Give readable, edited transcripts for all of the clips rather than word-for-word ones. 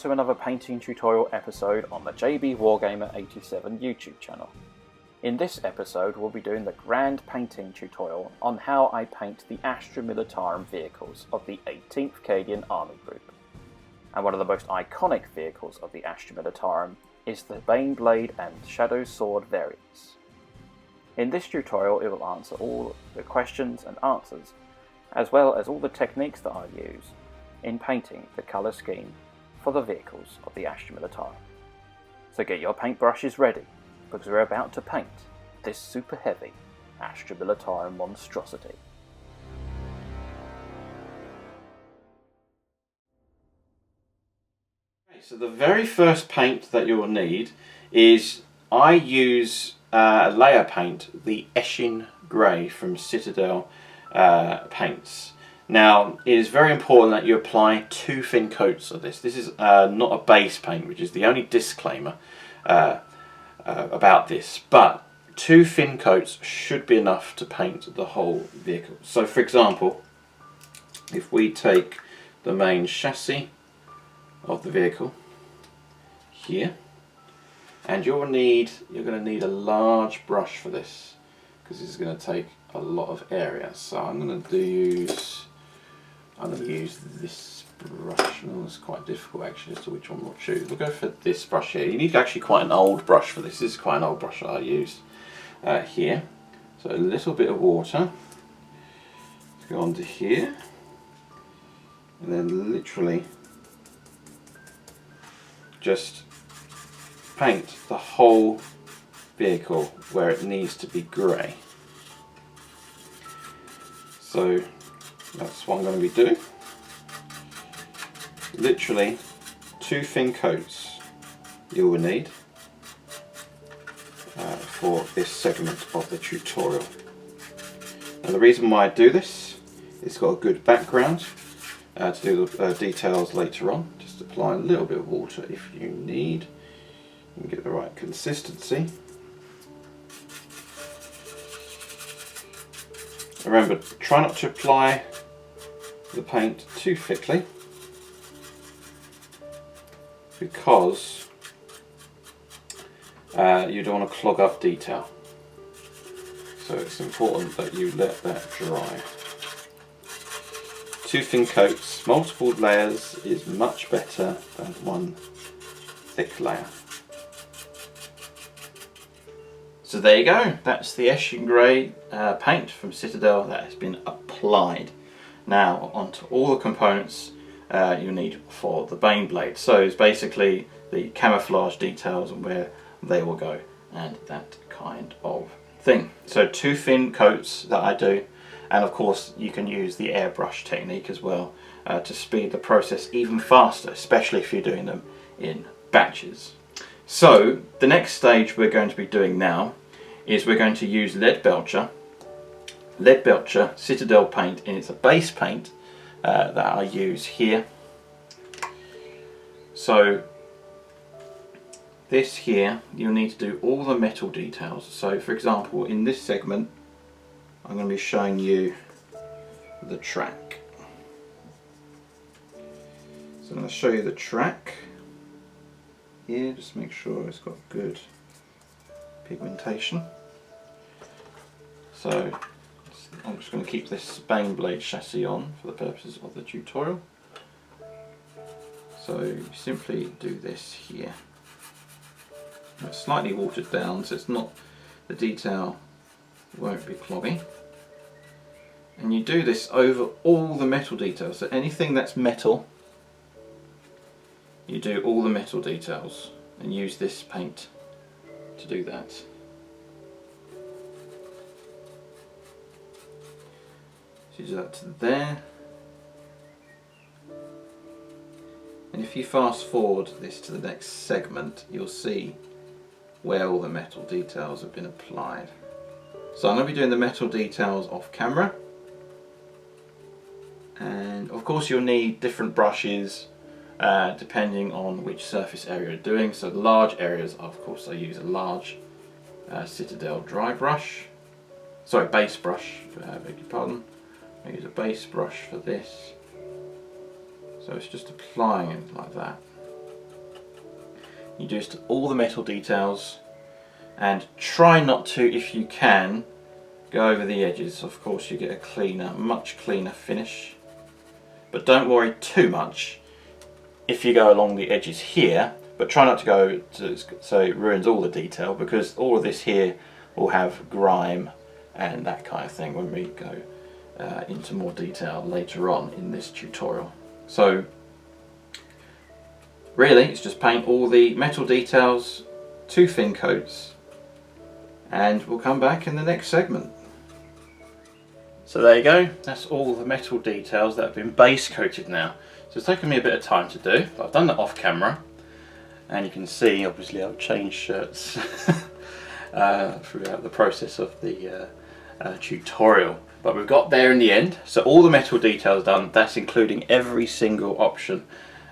to another painting tutorial episode on the JB Wargamer 87 YouTube channel. In this episode we'll be doing the grand painting tutorial on how I paint the Astra Militarum vehicles of the 18th Cadian Army Group. And one of the most iconic vehicles of the Astra Militarum is the Baneblade and Shadowsword variants. In this tutorial it will answer all the questions and answers, as well as all the techniques that I use in painting the colour scheme for the vehicles of the Astra Militarum. So get your paintbrushes ready, because we're about to paint this super heavy Astra Militarum monstrosity. So the very first paint that you'll need is, I use a layer paint, the Mephiston Grey from Citadel Paints. Now it is very important that you apply 2 thin coats of this. This is not a base paint, which is the only disclaimer about this, but 2 thin coats should be enough to paint the whole vehicle. So for example, if we take the main chassis of the vehicle here, and you're going to need a large brush for this, because this is going to take a lot of area. So I'm going to use this brush. Oh, it's quite difficult actually as to which one we'll choose. We'll go for this brush here. You need actually quite an old brush for this. This is quite an old brush that I use here. So a little bit of water. Let's go onto here, and then literally just paint the whole vehicle where it needs to be grey. So that's what I'm going to be doing. Literally 2 thin coats you will need for this segment of the tutorial. And the reason why I do this, it's got a good background to do the details later on. Just apply a little bit of water if you need, and get the right consistency. Remember, try not to apply the paint too thickly, because you don't want to clog up detail. So it's important that you let that dry. 2 thin coats, multiple layers is much better than 1 thick layer. So there you go, that's the Mephiston Grey paint from Citadel that has been applied. Now onto all the components you need for the Baneblade. So it's basically the camouflage details and where they will go and that kind of thing. So 2 thin coats that I do, and of course you can use the airbrush technique as well to speed the process even faster, especially if you're doing them in batches. So the next stage we're going to be doing now is we're going to use Lead Belcher Citadel paint, and it's a base paint that I use here. So this here, you'll need to do all the metal details. So for example, in this segment I'm going to be showing you the track. So I'm going to show you the track here, just make sure it's got good pigmentation. So I'm just going to keep this Baneblade chassis on for the purposes of the tutorial. So you simply do this here. It's slightly watered down, so it's not, the detail won't be clogging. And you do this over all the metal details. So anything that's metal, you do all the metal details and use this paint to do that. So you do that to there. And if you fast forward this to the next segment, you'll see where all the metal details have been applied. So I'm going to be doing the metal details off camera, and of course you'll need different brushes depending on which surface area you're doing. So the large areas, of course I use a large Citadel dry brush, sorry, base brush, beg your pardon. I use a base brush for this. So it's just applying it like that. you do all the metal details, and try not to, if you can, go over the edges. Of course you get a cleaner, much cleaner finish, but don't worry too much if you go along the edges here, but try not to go to, so it ruins all the detail, because all of this here will have grime and that kind of thing when we go into more detail later on in this tutorial. So really it's just paint all the metal details, 2 thin coats, and we'll come back in the next segment. So there you go, that's all the metal details that have been base coated now. So it's taken me a bit of time to do, but I've done that off camera, and you can see obviously I've changed shirts throughout the process of the tutorial, but we've got there in the end. So all the metal details done, that's including every single option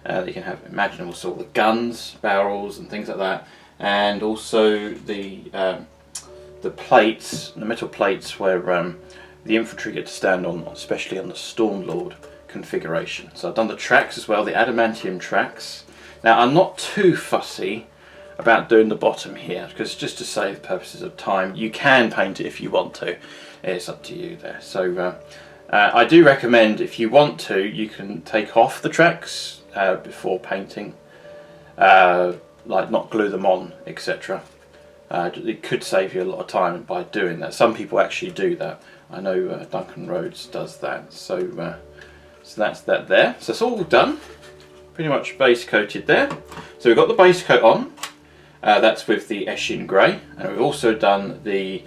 that you can have imaginable, so all the guns, barrels and things like that, and also the plates, the metal plates where the infantry get to stand on, especially on the Stormlord configuration. So I've done the tracks as well, the Adamantium Tracks. Now I'm not too fussy about doing the bottom here, because just to save purposes of time, you can paint it if you want to. It's up to you there. So I do recommend, if you want to, you can take off the tracks before painting, like not glue them on, etc. It could save you a lot of time by doing that. Some people actually do that. I know Duncan Rhodes does that. So so that's that there. So it's all done, pretty much base coated there. So we've got the base coat on. That's with the Eshin Grey, and we've also done the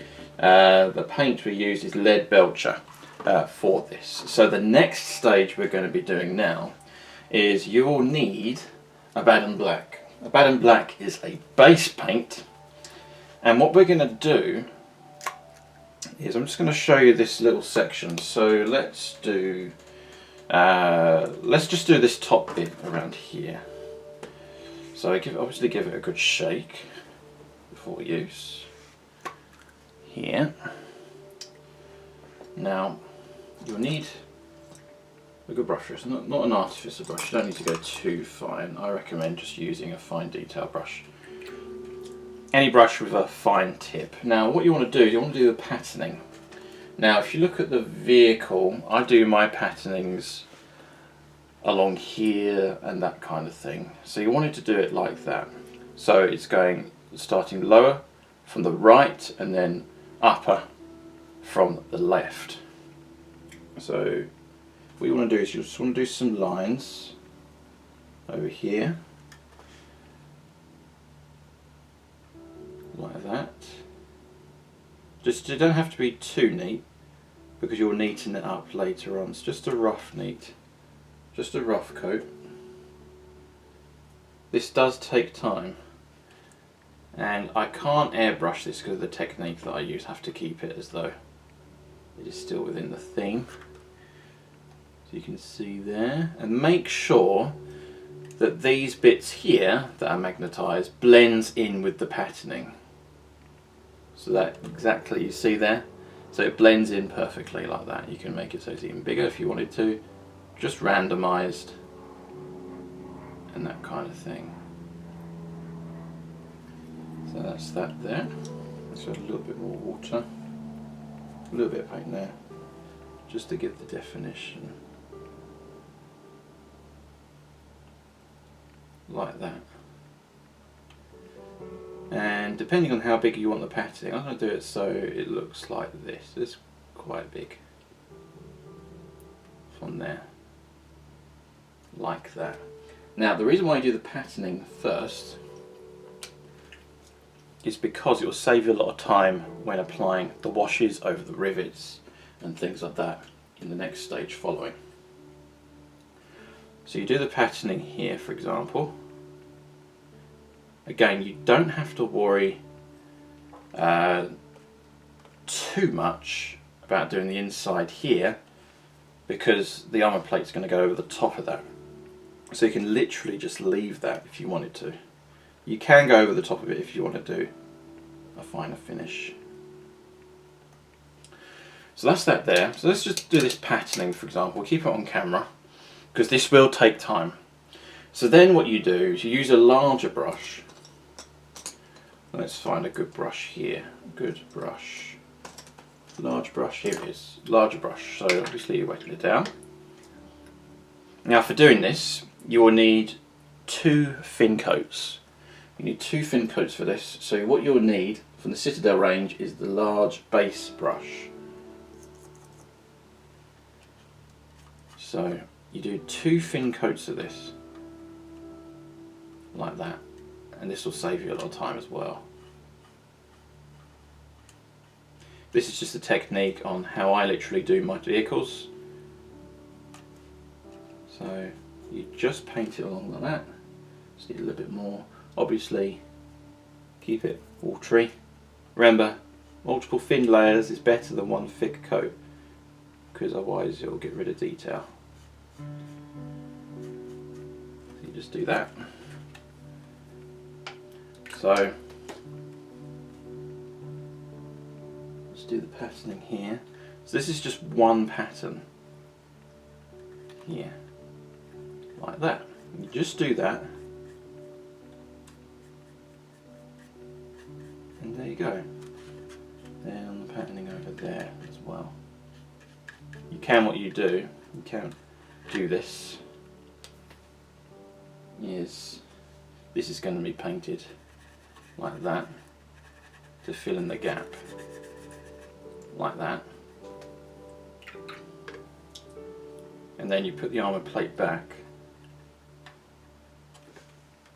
paint we used is lead Belcher for this. So the next stage we're going to be doing now is you will need a Baden Black. A Baden Black is a base paint, and what we're going to do is I'm just going to show you this little section. So let's just do this top bit around here. So obviously give it a good shake before use. Here. Now you'll need a good brush. It's not an artificer brush. You don't need to go too fine. I recommend just using a fine detail brush. Any brush with a fine tip. Now what you want to do is you want to do the patterning. Now if you look at the vehicle, I do my patternings along here and that kind of thing. So you wanted to do it like that. So it's going starting lower from the right and then upper from the left. So what you want to do is you just want to do some lines over here like that. Just, it don't have to be too neat because you'll neaten it up later on. It's just a rough neat. Just a rough coat. This does take time, and I can't airbrush this because of the technique that I use. I have to keep it as though it is still within the theme. So you can see there, and make sure that these bits here that are magnetised blends in with the patterning. So that exactly, you see there? So it blends in perfectly like that. You can make it so it's even bigger if you wanted to. Just randomised and that kind of thing. So that's that there. Let's add a little bit more water, a little bit of paint there, just to give the definition. Like that. And depending on how big you want the patterning, I'm going to do it so it looks like this. It's quite big. From there. Like that. Now the reason why I do the patterning first is because it will save you a lot of time when applying the washes over the rivets and things like that in the next stage following. So you do the patterning here, for example. Again, you don't have to worry too much about doing the inside here because the armour plate is going to go over the top of that. So you can literally just leave that if you wanted to. You can go over the top of it if you want to do a finer finish. So that's that there. So let's just do this patterning, for example. We'll keep it on camera because this will take time. So then what you do is you use a larger brush Let's find a good brush here. Good brush. Large brush, here it is. Larger brush, so obviously you're wetting it down. Now for doing this, you will need 2 thin coats. You need 2 thin coats for this, so what you'll need from the Citadel range is the large base brush. So you do 2 thin coats of this, like that, and this will save you a lot of time as well. This is just a technique on how I literally do my vehicles. So you just paint it along like that. Just need a little bit more. Obviously, keep it watery. Remember, multiple thin layers is better than one thick coat, because otherwise it will get rid of detail. So you just do that. So let's do the patterning here. So this is just one pattern here, like that. You just do that, and there you go. Then on the patterning over there as well. You can do this is, this is going to be painted like that to fill in the gap, like that, and then you put the armour plate back,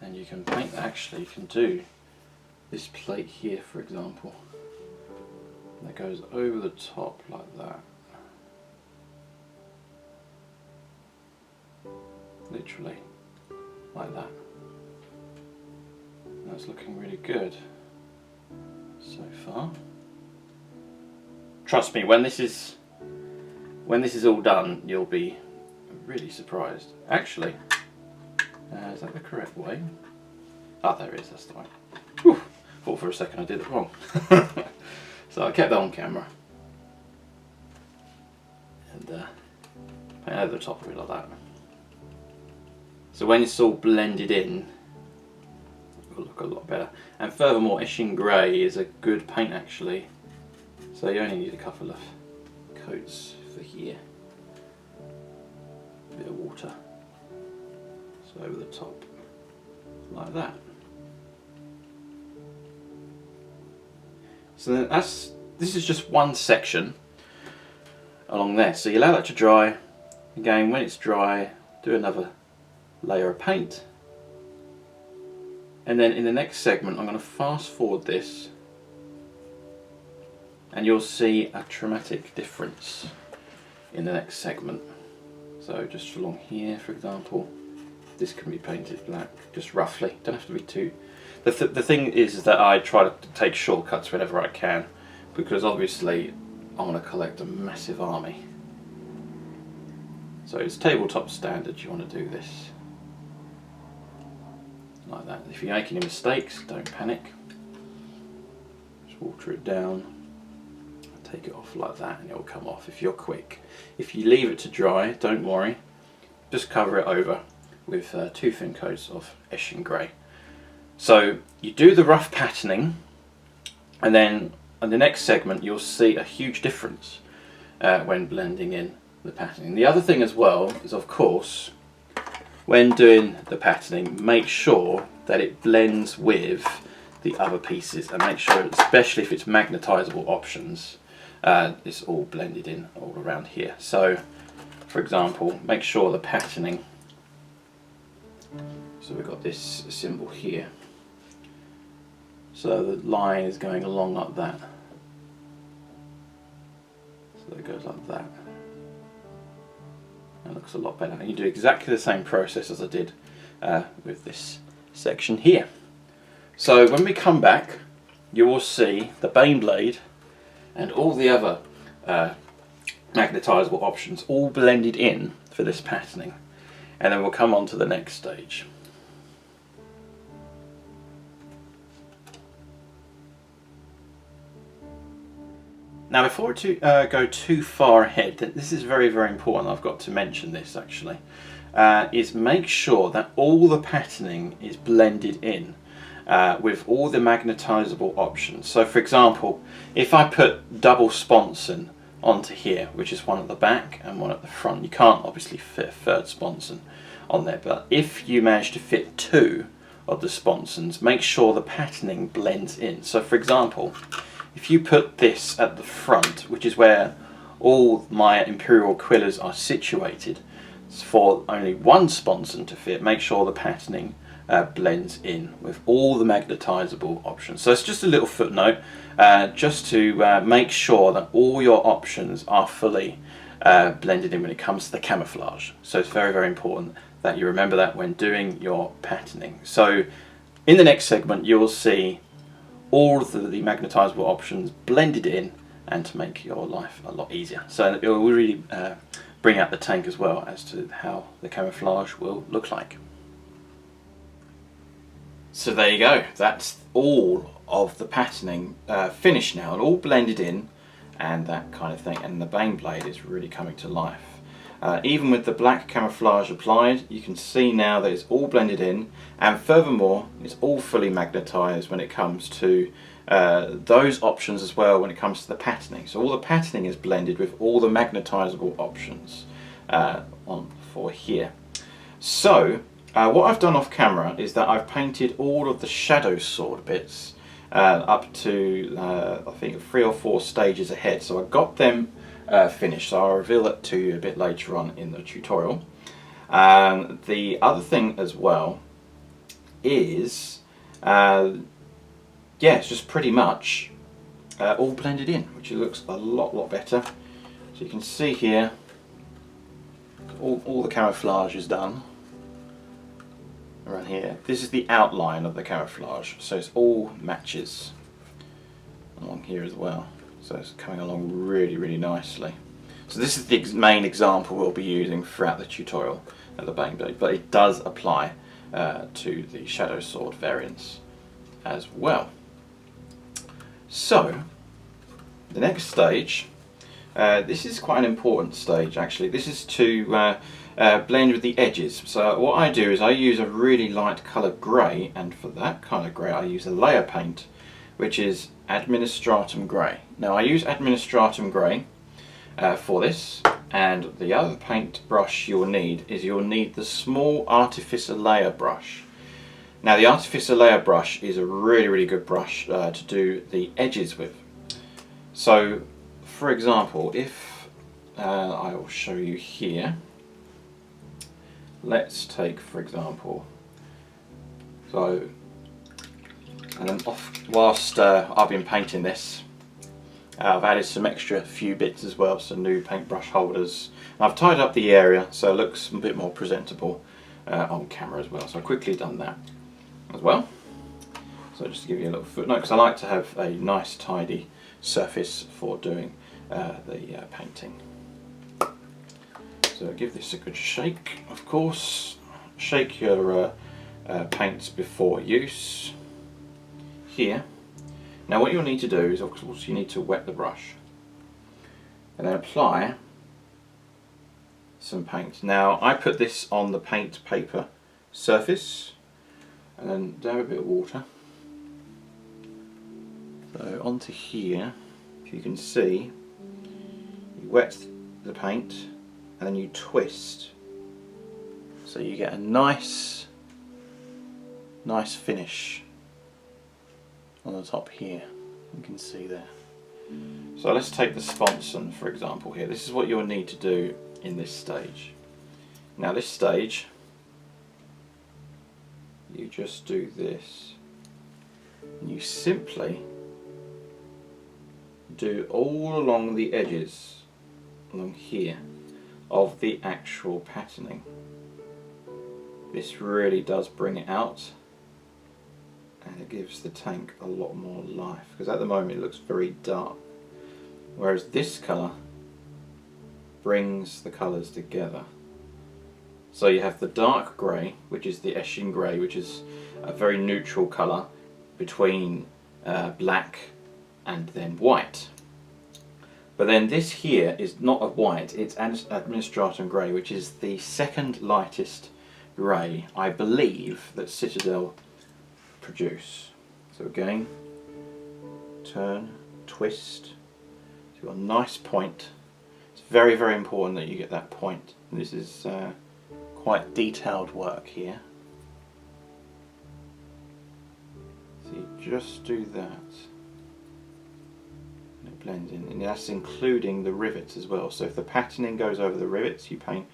and you can paint. Actually, you can do this plate here, for example, that goes over the top like that, literally like that. That's looking really good so far. Trust me, when this is all done, you'll be really surprised. Actually, is that the correct way? Ah, there it is, that's the way. Whew, thought for a second I did it wrong. So I kept that on camera. And paint over the top of it like that. So when it's all blended in, it will look a lot better. And furthermore, Ashen Grey is a good paint actually. So you only need a couple of coats for here. A bit of water. So over the top, like that. So this is just one section along there. So you allow that to dry. Again, when it's dry, do another layer of paint. And then in the next segment, I'm going to fast forward this, and you'll see a dramatic difference in the next segment. So just along here, for example, this can be painted black, just roughly. Don't have to be too. The thing is that I try to take shortcuts whenever I can, because obviously I want to collect a massive army. So it's tabletop standard. You want to do this like that. If you make any mistakes, don't panic. Just water it down, take it off like that, and it'll come off if you're quick. If you leave it to dry, don't worry. Just cover it over with 2 thin coats of Ashen Grey. So you do the rough patterning, and then in the next segment you'll see a huge difference when blending in the patterning. The other thing as well is, of course, when doing the patterning, make sure that it blends with the other pieces, and make sure, especially if it's magnetizable options, it's all blended in all around here. So for example, make sure the patterning, so we've got this symbol here, so the line is going along like that, so it goes like that. It looks a lot better. And you do exactly the same process as I did with this section here. So when we come back, you will see the Baneblade and all the other magnetizable options all blended in for this patterning, and then we'll come on to the next stage. Now before to go too far ahead, this is very, very important, I've got to mention this actually, is make sure that all the patterning is blended in. with all the magnetizable options. So for example, if I put double sponson onto here, which is one at the back and one at the front, you can't obviously fit a third sponson on there, but if you manage to fit two of the sponsons, make sure the patterning blends in. So for example, if you put this at the front, which is where all my Imperial Quillers are situated, for only one sponson to fit, make sure the patterning blends in with all the magnetizable options. So it's just a little footnote, just to make sure that all your options are fully blended in when it comes to the camouflage. So it's very, very important that you remember that when doing your patterning. So in the next segment you will see all of the magnetizable options blended in, and to make your life a lot easier. So it will really bring out the tank as well as to how the camouflage will look like. So there you go, that's all of the patterning finished now, and all blended in and that kind of thing, and the Baneblade is really coming to life. Even with the black camouflage applied, you can see now that it's all blended in, and furthermore it's all fully magnetized when it comes to those options as well when it comes to the patterning. So all the patterning is blended with all the magnetizable options on for here. So what I've done off camera is that I've painted all of the Shadowsword bits up to I think 3 or 4 stages ahead. So I got them finished, so I'll reveal that to you a bit later on in the tutorial. The other thing as well is yeah, it's just pretty much all blended in, which looks a lot better. So you can see here all the camouflage is done around here. This is the outline of the camouflage, so it's all matches along here as well. So it's coming along really nicely. So this is the main example we'll be using throughout the tutorial of the Baneblade, but it does apply to the Shadowsword variants as well. So the next stage, this is quite an important stage actually. This is to blend with the edges. So what I do is I use a really light colour grey, and for that kind of grey I use a layer paint, which is Administratum Grey. Now I use Administratum Grey for this, and the other paint brush you'll need the small Artificer Layer brush. Now the Artificer Layer brush is a really good brush to do the edges with. So for example, if I will show you here, let's take for example, so and then whilst I've been painting this, I've added some extra few bits as well, some new paintbrush holders. And I've tied up the area so it looks a bit more presentable on camera as well. So I've quickly done that as well. So just to give you a little footnote, because I like to have a nice tidy surface for doing the painting. So give this a good shake, of course. Shake your paints before use. Here. Now what you'll need to do is of course you need to wet the brush and then apply some paint. Now I put this on the paint paper surface and then dab a bit of water. So onto here, if you can see, you wet the paint and then you twist so you get a nice finish on the top here. You can see there. So let's take the sponson for example here. This is what you'll need to do in this stage. Now this stage, you just do this. You simply do all along the edges, along here, of the actual patterning. This really does bring it out, and it gives the tank a lot more life, because at the moment it looks very dark, whereas this colour brings the colours together. So you have the dark grey, which is the Eshin grey, which is a very neutral colour between black and then white. But then this here is not a white, it's Administratum Grey, which is the second lightest grey I believe that Citadel reproduce. So again, turn, twist, so you've got a nice point. It's very, very important that you get that point. This is quite detailed work here. So you just do that. And it blends in, and that's including the rivets as well. So if the patterning goes over the rivets, you paint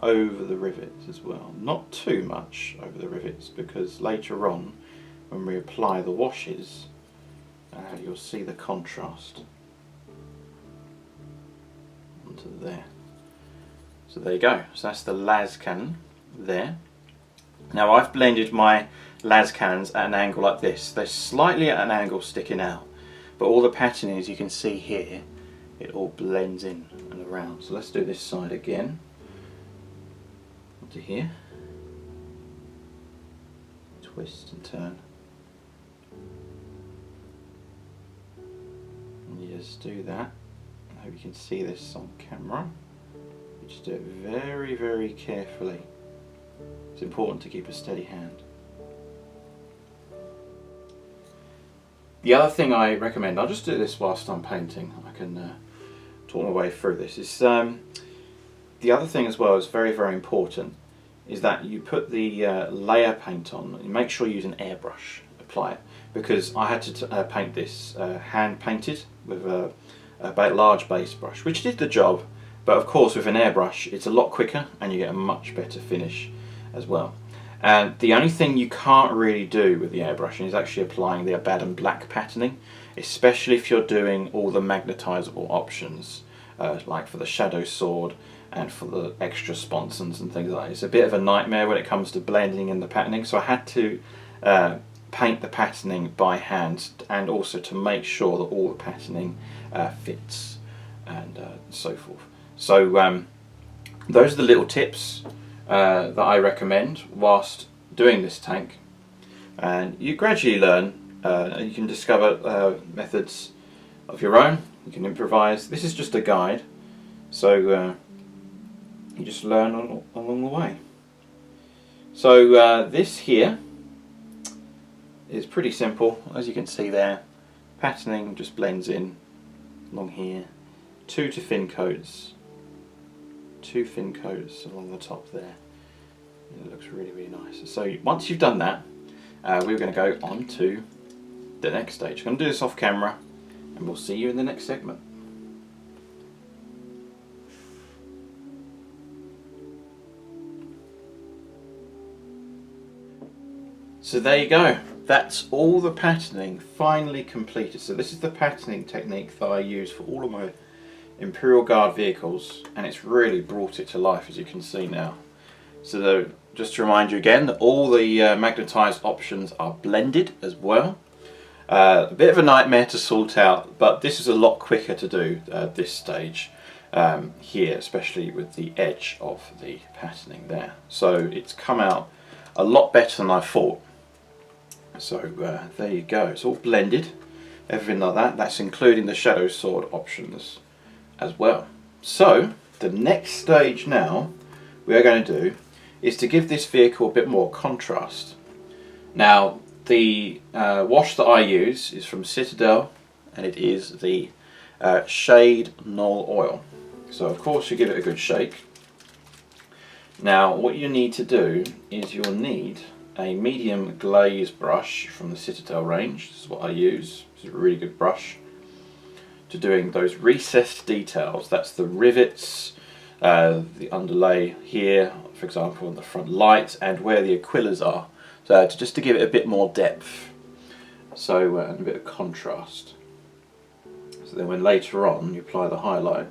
over the rivets as well. Not too much over the rivets, because later on when we apply the washes you'll see the contrast onto there. So there you go. So that's the las cannon there. Now I've blended my las cannons at an angle like this. They're slightly at an angle sticking out, but all the patterning, as you can see here, it all blends in and around. So let's do this side again. Onto here. Twist and turn. And you just do that. I hope you can see this on camera. You just do it very, very carefully. It's important to keep a steady hand. The other thing I recommend, I'll just do this whilst I'm painting, I can talk my way through this, is the other thing as well is very, very important, is that you put the layer paint on, and make sure you use an airbrush, apply it, because I had to paint this hand painted with a large base brush, which did the job, but of course with an airbrush it's a lot quicker and you get a much better finish as well. And the only thing you can't really do with the airbrushing is actually applying the Abaddon black patterning, especially if you're doing all the magnetizable options, like for the Shadowsword and for the extra sponsons and things like that. It's a bit of a nightmare when it comes to blending in the patterning, so I had to paint the patterning by hand, and also to make sure that all the patterning fits and so forth. So those are the little tips that I recommend whilst doing this tank, and you gradually learn. You can discover methods of your own, you can improvise. This is just a guide, so you just learn along the way. So this here is pretty simple, as you can see there. Patterning just blends in along here. Two thin coats along the top there. It looks really, really nice. So once you've done that, we're going to go on to the next stage. I'm going to do this off camera, and we'll see you in the next segment. So there you go. That's all the patterning finally completed. So this is the patterning technique that I use for all of my Imperial Guard vehicles, and it's really brought it to life, as you can see now. So just to remind you again that all the magnetized options are blended as well. A bit of a nightmare to sort out, but this is a lot quicker to do at this stage here, especially with the edge of the patterning there. So it's come out a lot better than I thought. So there you go, it's all blended, everything like that. That's including the Shadowsword options as well. So the next stage now we are going to do is to give this vehicle a bit more contrast. Now the wash that I use is from Citadel, and it is the Shade Null Oil. So of course you give it a good shake. Now what you need to do is you'll need a medium glaze brush from the Citadel range. This is what I use. This is a really good brush to doing those recessed details. That's the rivets, the underlay here, for example, on the front light, and where the aquillas are. So just to give it a bit more depth, so and a bit of contrast. So then when later on you apply the highlight,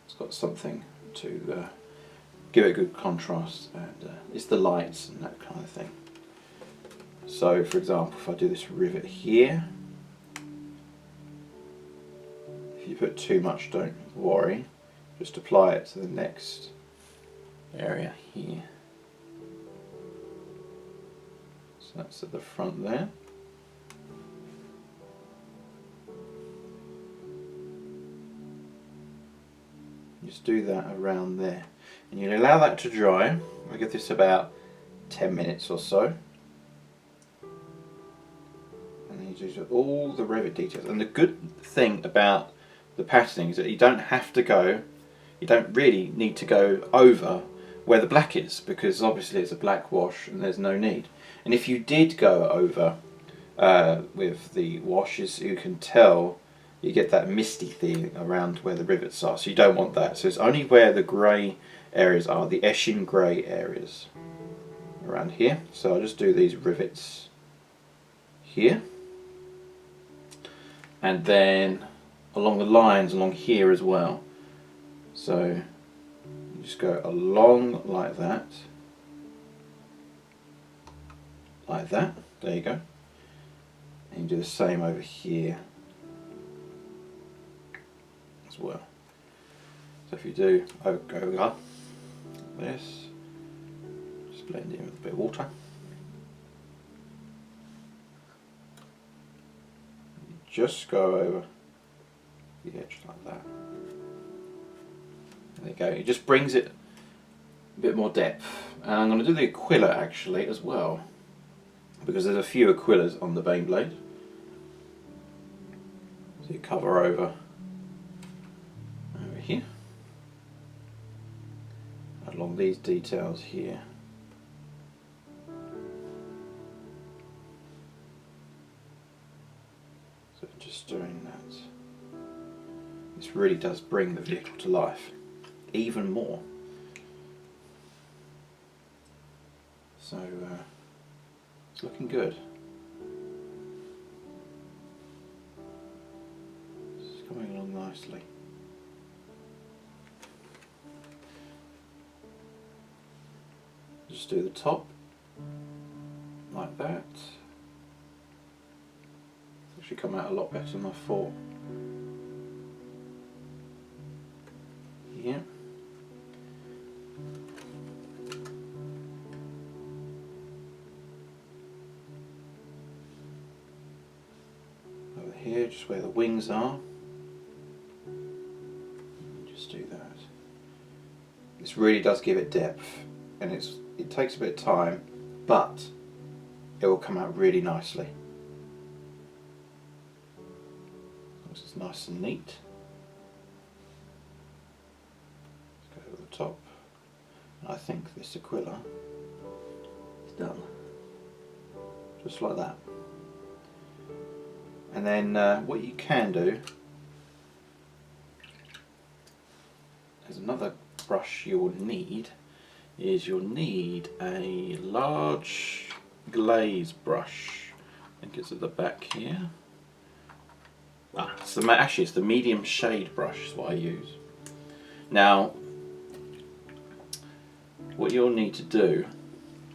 it's got something to give it a good contrast, and it's the lights and that kind of thing. So for example, if I do this rivet here, if you put too much, don't worry, just apply it to the next area here. So that's at the front there. Just do that around there, and you allow that to dry. I'll give this about 10 minutes or so. these are all the rivet details. And the good thing about the patterning is that you don't have to go, you don't really need to go over where the black is, because obviously it's a black wash and there's no need. And if you did go over with the washes, you can tell you get that misty thing around where the rivets are, so you don't want that. So it's only where the grey areas are, the Eshin grey areas around here. So I'll just do these rivets here, and then along the lines along here as well. So you just go along like that, there you go, and you do the same over here as well. So if you do go up this, just blend it in with a bit of water. You just go over the edge like that. There you go. It just brings it a bit more depth. And I'm going to do the Aquila actually as well, because there's a few Aquilas on the Baneblade. So you cover over here, along these details here. So just doing that. This really does bring the vehicle to life even more. So it's looking good. It's coming along nicely. Just do the top like that. It's actually come out a lot better than I thought. Yeah. Over here, just where the wings are. Just do that. This really does give it depth, and it takes a bit of time, but it will come out really nicely. This is nice and neat. Let's go over the top. And I think this Aquila is done. Just like that. And then what you can do is another brush you'll need you'll need a large glaze brush. I think it's at the back here. Actually it's the medium shade brush is what I use. Now what you'll need to do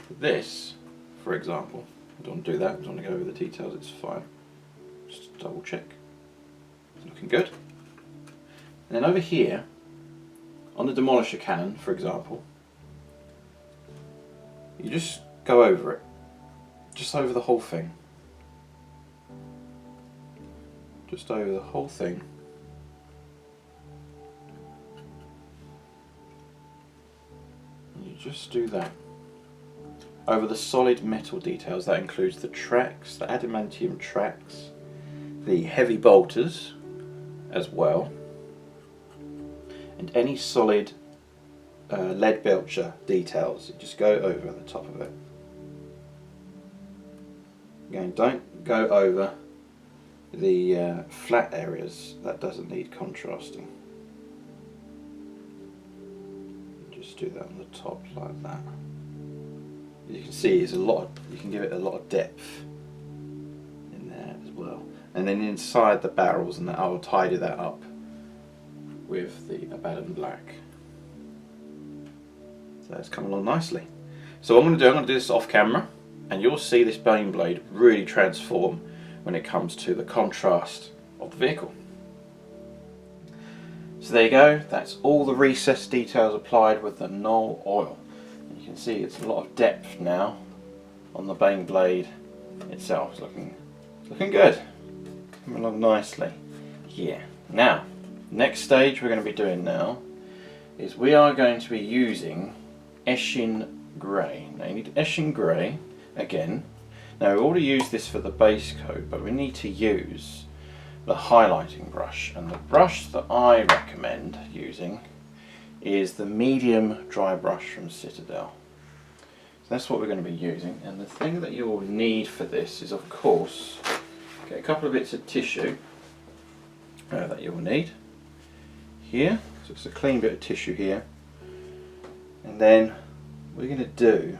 for this, for example, I don't want to do that, I don't want to go over the details, it's fine. Just double check. It's looking good. And then over here, on the Demolisher cannon, for example, you just go over it. Just over the whole thing. Just over the whole thing. And you just do that. Over the solid metal details, that includes the tracks, the Adamantium Tracks, the heavy bolters as well, and any solid lead Belcher details. You just go over the top of it. Again, don't go over the flat areas, that doesn't need contrasting. Just do that on the top like that. You can see it's a lot of, you can give it a lot of depth in there as well. And then inside the barrels, and I'll tidy that up with the Abaddon Black. So it's come along nicely. So what I'm going to do this off camera, and you'll see this Baneblade really transform when it comes to the contrast of the vehicle. So there you go, that's all the recessed details applied with the Knoll oil. And you can see it's a lot of depth now on the Baneblade itself. It's looking good. Coming along nicely. Yeah. Now, next stage we're going to be doing now is we are going to be using Eshin Grey. Now you need Eshin Grey again. Now we already used this for the base coat, but we need to use the highlighting brush, and the brush that I recommend using is the medium dry brush from Citadel. So that's what we're going to be using, and the thing that you will need for this is, of course, get a couple of bits of tissue that you will need here. So it's a clean bit of tissue here, and then what we're going to do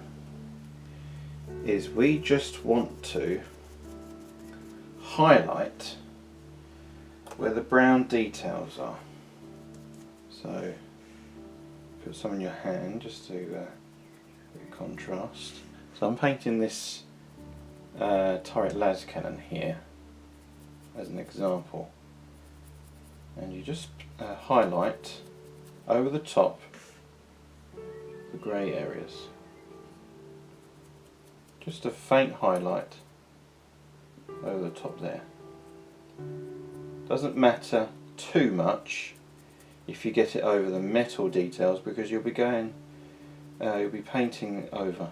is we just want to highlight where the brown details are. So put some in your hand just to contrast. So I'm painting this turret las cannon here as an example, and you just highlight over the top the grey areas. Just a faint highlight over the top there. Doesn't matter too much if you get it over the metal details, because you'll be painting over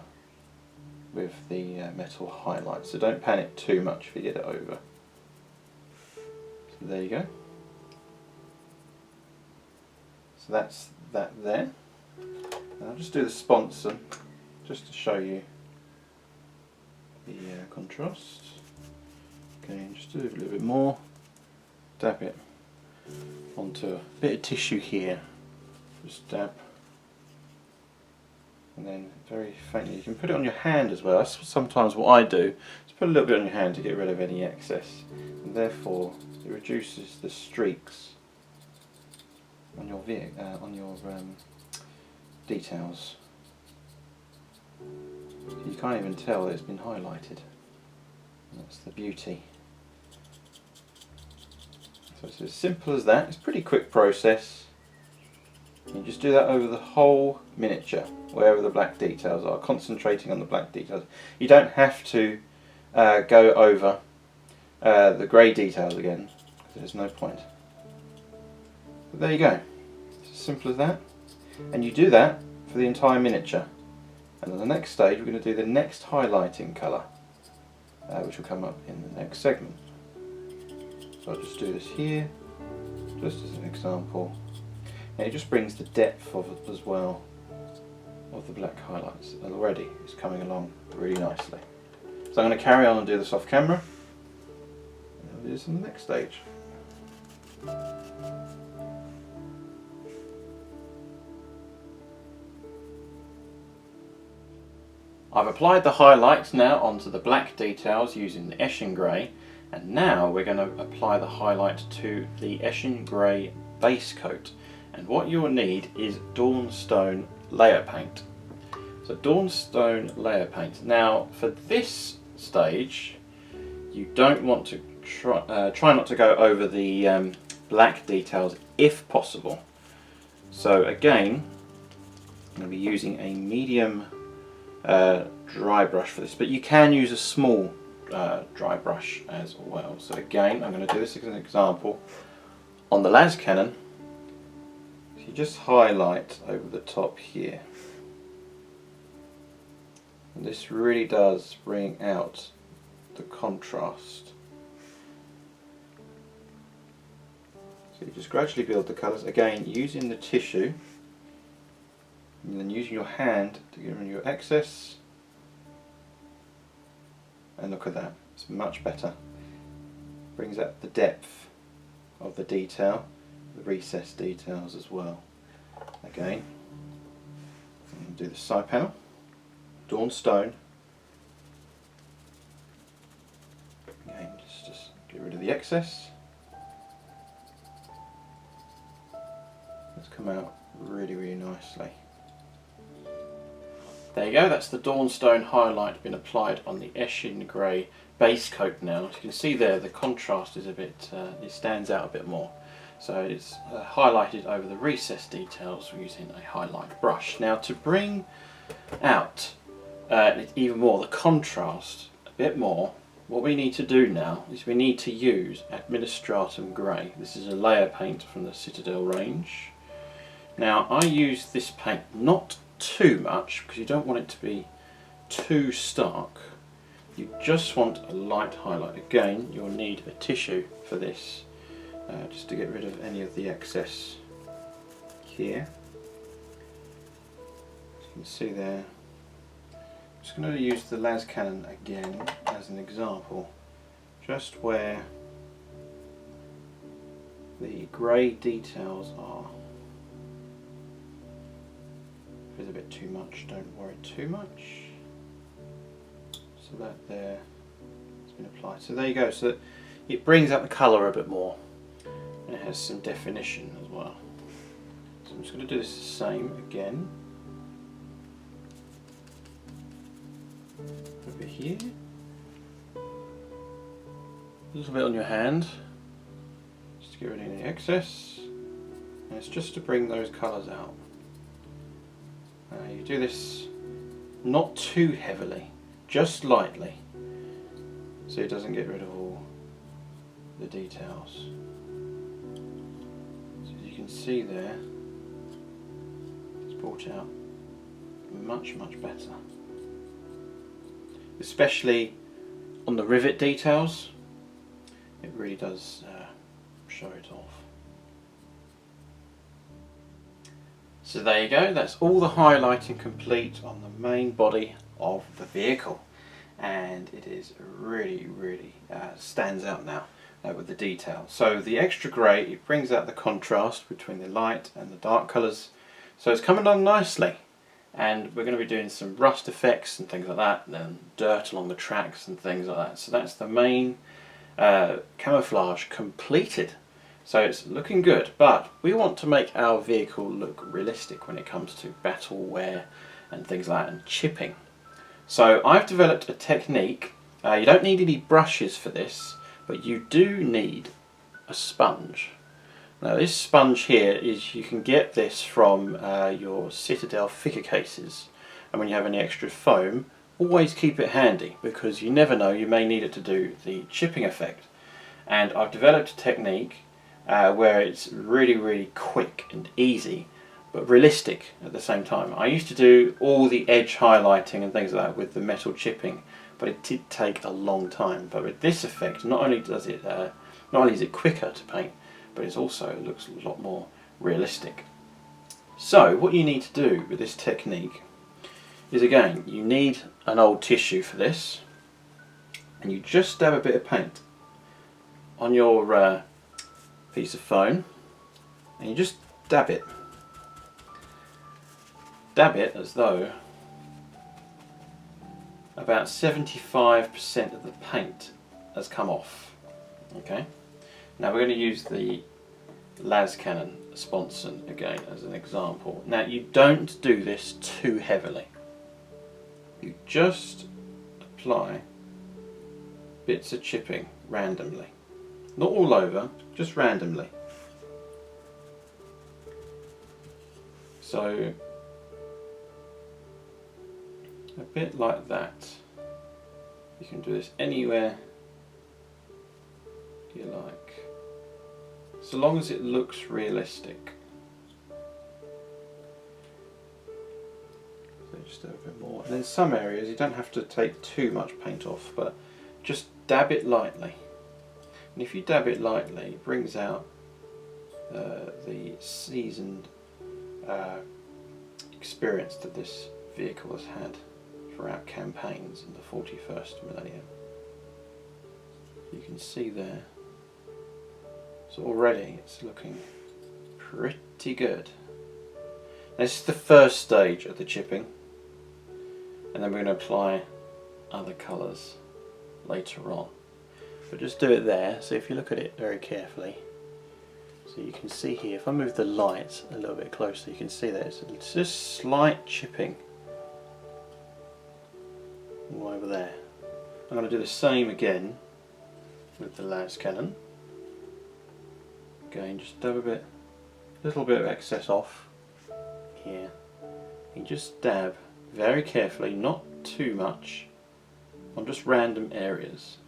with the metal highlights. So don't panic too much if you get it over. So there you go. So that's that there. And I'll just do the sponsor just to show you the contrast. Okay, just do a little bit more. Dab it onto a bit of tissue here. Just dab. And then very faintly, you can put it on your hand as well. That's sometimes what I do. Just put a little bit on your hand to get rid of any excess. And therefore, it reduces the streaks on your details. So you can't even tell that it's been highlighted. And that's the beauty. So it's as simple as that. It's a pretty quick process. You just do that over the whole miniature, wherever the black details are, concentrating on the black details. You don't have to go over the grey details again, because there's no point. But there you go. It's as simple as that. And you do that for the entire miniature. And on the next stage we're going to do the next highlighting colour, which will come up in the next segment. So I'll just do this here, just as an example. And it just brings the depth of it as well, of the black highlights. And already it's coming along really nicely. So I'm going to carry on and do this off camera, and I'll do this on the next stage. I've applied the highlights now onto the black details using the Eshin Grey, and now we're going to apply the highlight to the Eshin Grey base coat. And what you'll need is Dawnstone Layer paint. So Dawnstone Layer paint. Now for this stage you don't want to try not to go over the black details if possible. So again, I'm going to be using a medium dry brush for this, but you can use a small dry brush as well. So again, I'm going to do this as an example on the las cannon. You just highlight over the top here, and this really does bring out the contrast. So you just gradually build the colours, again using the tissue and then using your hand to get rid of your excess. And look at that, it's much better. Brings out the depth of the detail, the recessed details as well. Again, and do the side panel, Dawnstone. Again, just get rid of the excess. It's come out really, really nicely. There you go, that's the Dawnstone highlight been applied on the Eshin Grey base coat now. As you can see there, the contrast is a bit, it stands out a bit more. So it's highlighted over the recessed details using a highlight brush. Now to bring out even more the contrast a bit more, what we need to do now is we need to use Administratum Grey. This is a layer paint from the Citadel range. Now I use this paint not too much because you don't want it to be too stark, you just want a light highlight. Again, you'll need a tissue for this, just to get rid of any of the excess here. As you can see there, I'm just going to use the las cannon again as an example, just where the grey details are. If there's a bit too much, don't worry too much. So that there has been applied. So there you go. So it brings out the colour a bit more, and it has some definition as well. So I'm just going to do this the same again. Over here. A little bit on your hand, just to get rid of any excess. And it's just to bring those colours out. You do this not too heavily, just lightly, so it doesn't get rid of all the details. So as you can see there, it's brought out much better, especially on the rivet details. It really does show it off. So there you go, that's all the highlighting complete on the main body of the vehicle, and it is really stands out now with the detail. So the extra grey, it brings out the contrast between the light and the dark colours, so it's coming along nicely, and we're going to be doing some rust effects and things like that, and then dirt along the tracks and things like that. So that's the main camouflage completed. So it's looking good, but we want to make our vehicle look realistic when it comes to battle wear and things like that, and chipping. So I've developed a technique. You don't need any brushes for this, but you do need a sponge. Now this sponge here is, you can get this from your Citadel figure cases, and when you have any extra foam, always keep it handy, because you never know, you may need it to do the chipping effect. And I've developed a technique where it's really quick and easy, but realistic at the same time. I used to do all the edge highlighting and things like that with the metal chipping, but it did take a long time. But with this effect, not only is it quicker to paint, but it also looks a lot more realistic. So what you need to do with this technique is, again, you need an old tissue for this, and you just dab a bit of paint on your piece of foam, and you just dab it as though about 75% of the paint has come off. Okay, now we're going to use the las cannon sponson again as an example. Now you don't do this too heavily, you just apply bits of chipping randomly. Not all over, just randomly. So, a bit like that. You can do this anywhere you like, so long as it looks realistic. So just do a bit more. And in some areas you don't have to take too much paint off, but just dab it lightly. And if you dab it lightly, it brings out the seasoned experience that this vehicle has had throughout campaigns in the 41st millennium. You can see there. So already it's looking pretty good. This is the first stage of the chipping, and then we're going to apply other colours later on. But just do it there. So if you look at it very carefully, so you can see here, if I move the light a little bit closer, you can see that it's just slight chipping all over there. I'm going to do the same again with the las cannon. Again, just dab a little bit of excess off here. You just dab very carefully, not too much, on just random areas.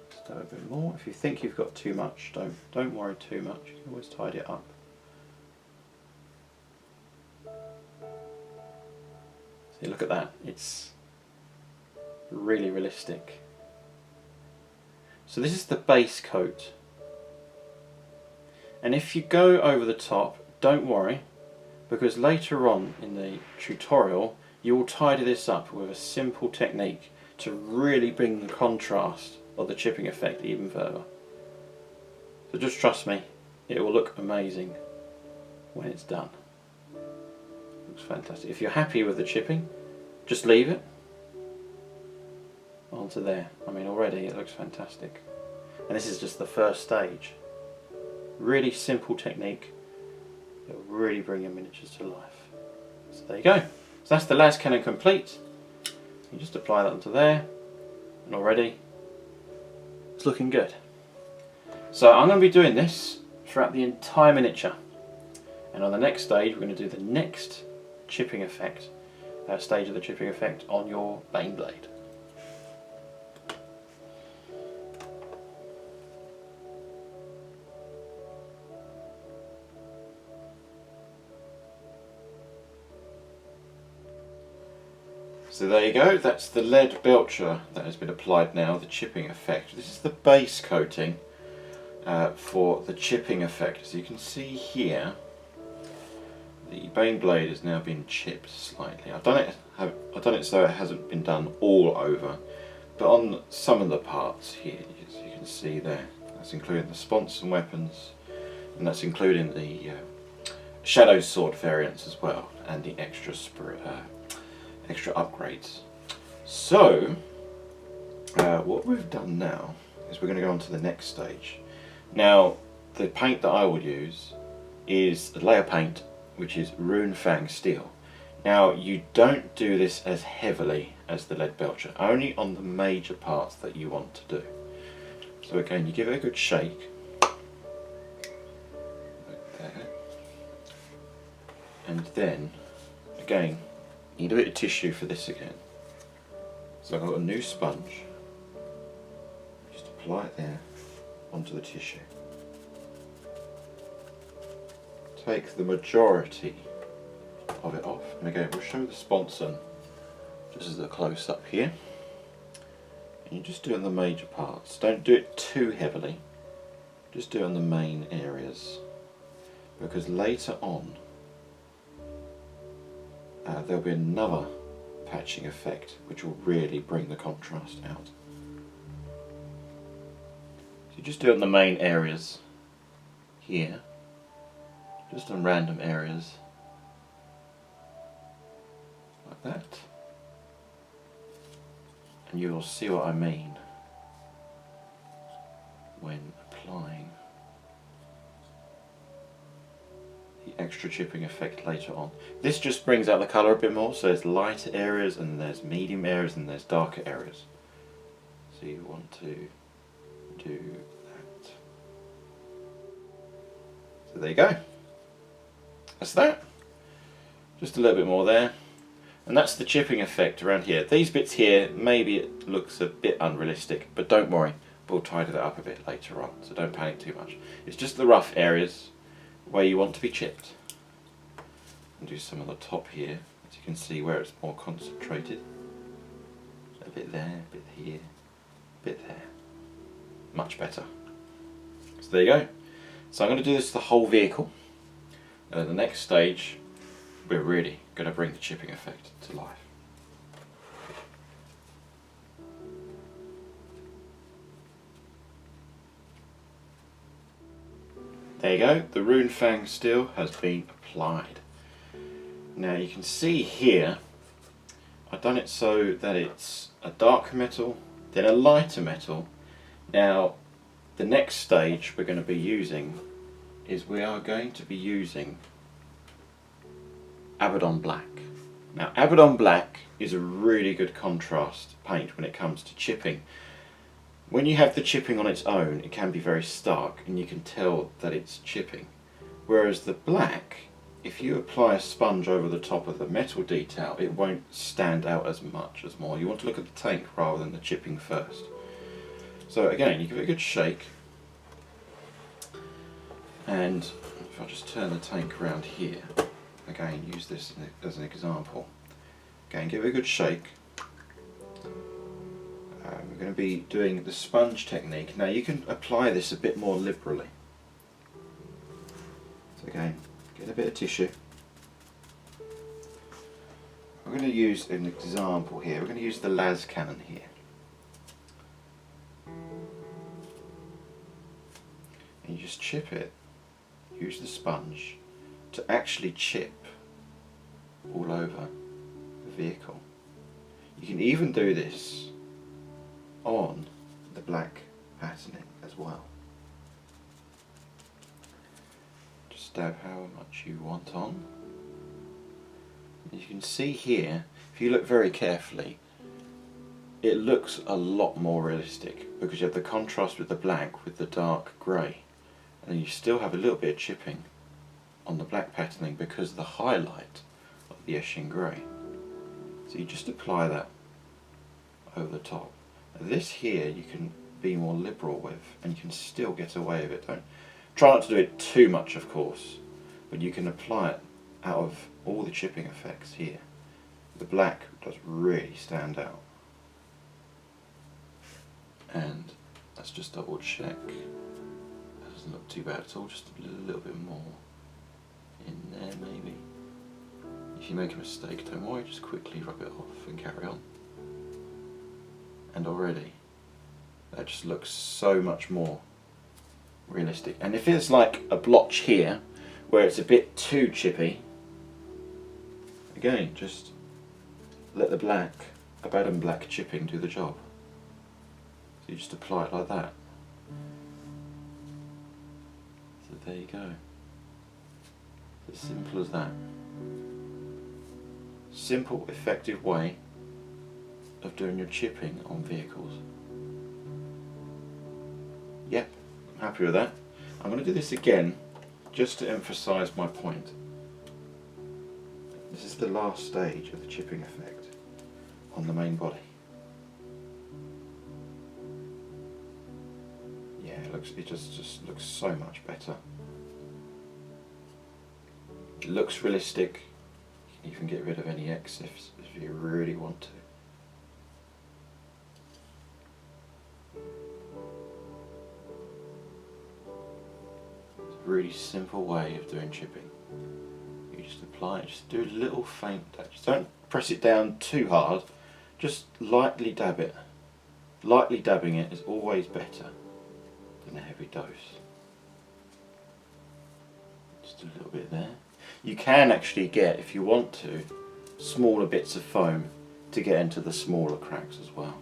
Just dab a bit more. If you think you've got too much, don't worry too much. You can always tidy it up. So Yeah, look at that, it's really realistic. So this is the base coat, and if you go over the top, don't worry, because later on in the tutorial you will tidy this up with a simple technique to really bring the contrast of the chipping effect even further. So just trust me, it will look amazing when it's done. Looks fantastic. If you're happy with the chipping, just leave it onto there. I mean, already it looks fantastic. And this is just the first stage. Really simple technique. It'll really bring your miniatures to life. So there you go. So that's the las cannon complete. You just apply that onto there, and already it's looking good. So I'm going to be doing this throughout the entire miniature, and on the next stage we're going to do the next chipping effect, stage of the chipping effect on your Baneblade. So there you go, that's the lead Belcher that has been applied now, the chipping effect. This is the base coating for the chipping effect. As you can see here, the Baneblade has now been chipped slightly. I've done it so it hasn't been done all over, but on some of the parts here, as you can see there, that's including the spons and weapons, and that's including the Shadowsword variants as well, and the extra upgrades. So what we've done now is we're going to go on to the next stage. Now the paint that I will use is the layer paint, which is Runefang Steel. Now you don't do this as heavily as the lead Belcher, only on the major parts that you want to do. So again, you give it a good shake like that, and then again you need a bit of tissue for this again. So I've got a new sponge, just apply it there onto the tissue. Take the majority of it off, and again we'll show the sponsor just as a close up here. And you just do it on the major parts, don't do it too heavily, just do it on the main areas, because later on there'll be another patching effect which will really bring the contrast out. So you just do it on the main areas here, just on random areas like that, and you will see what I mean when applying the extra chipping effect later on. This just brings out the colour a bit more, so there's lighter areas and there's medium areas and there's darker areas. So you want to do that. So there you go. That's that. Just a little bit more there. And that's the chipping effect around here. These bits here, maybe it looks a bit unrealistic, but don't worry, we'll tidy that up a bit later on, so don't panic too much. It's just the rough areas where you want to be chipped. And do some of the top here, as you can see where it's more concentrated. A bit there, a bit here, a bit there. Much better. So there you go. So I'm going to do this the whole vehicle. And at the next stage, we're really going to bring the chipping effect to life. There you go, the Runefang Steel has been applied. Now you can see here, I've done it so that it's a dark metal, then a lighter metal. Now the next stage we're going to be using is we are going to be using Abaddon Black. Now Abaddon Black is a really good contrast paint when it comes to chipping. When you have the chipping on its own, it can be very stark and you can tell that it's chipping. Whereas the black, if you apply a sponge over the top of the metal detail, it won't stand out as much as more. You want to look at the tank rather than the chipping first. So again, you give it a good shake. And if I just turn the tank around here, again, use this as an example. Again, give it a good shake. We're going to be doing the sponge technique. Now you can apply this a bit more liberally. So again, get a bit of tissue. We're going to use an example here. We're going to use the las cannon here. And you just chip it. Use the sponge to actually chip all over the vehicle. You can even do this on the black patterning as well. Just dab how much you want on. As you can see here, if you look very carefully, it looks a lot more realistic because you have the contrast with the black with the dark grey, and you still have a little bit of chipping on the black patterning because of the highlight of the Eshin Grey. So you just apply that over the top. Now this here you can be more liberal with, and you can still get away with it. Don't try not to do it too much, of course, but you can apply it out of all the chipping effects here. The black does really stand out. And let's just double check. That doesn't look too bad at all, just a little bit more in there maybe. If you make a mistake, don't worry, just quickly rub it off and carry on. And already, that just looks so much more realistic. And if it's like a blotch here, where it's a bit too chippy, again, just let the black, Abaddon black chipping do the job. So you just apply it like that. So there you go. It's as simple as that. Simple, effective way of doing your chipping on vehicles. Yep, I'm happy with that. I'm going to do this again just to emphasise my point. This is the last stage of the chipping effect on the main body. Yeah, it just looks so much better. It looks realistic. You can even get rid of any excess if you really want to. It's a really simple way of doing chipping. You just apply it, just do a little faint touch. Don't press it down too hard, just lightly dab it. Lightly dabbing it is always better than a heavy dose. Just a little bit there. You can actually get, if you want to, smaller bits of foam to get into the smaller cracks as well.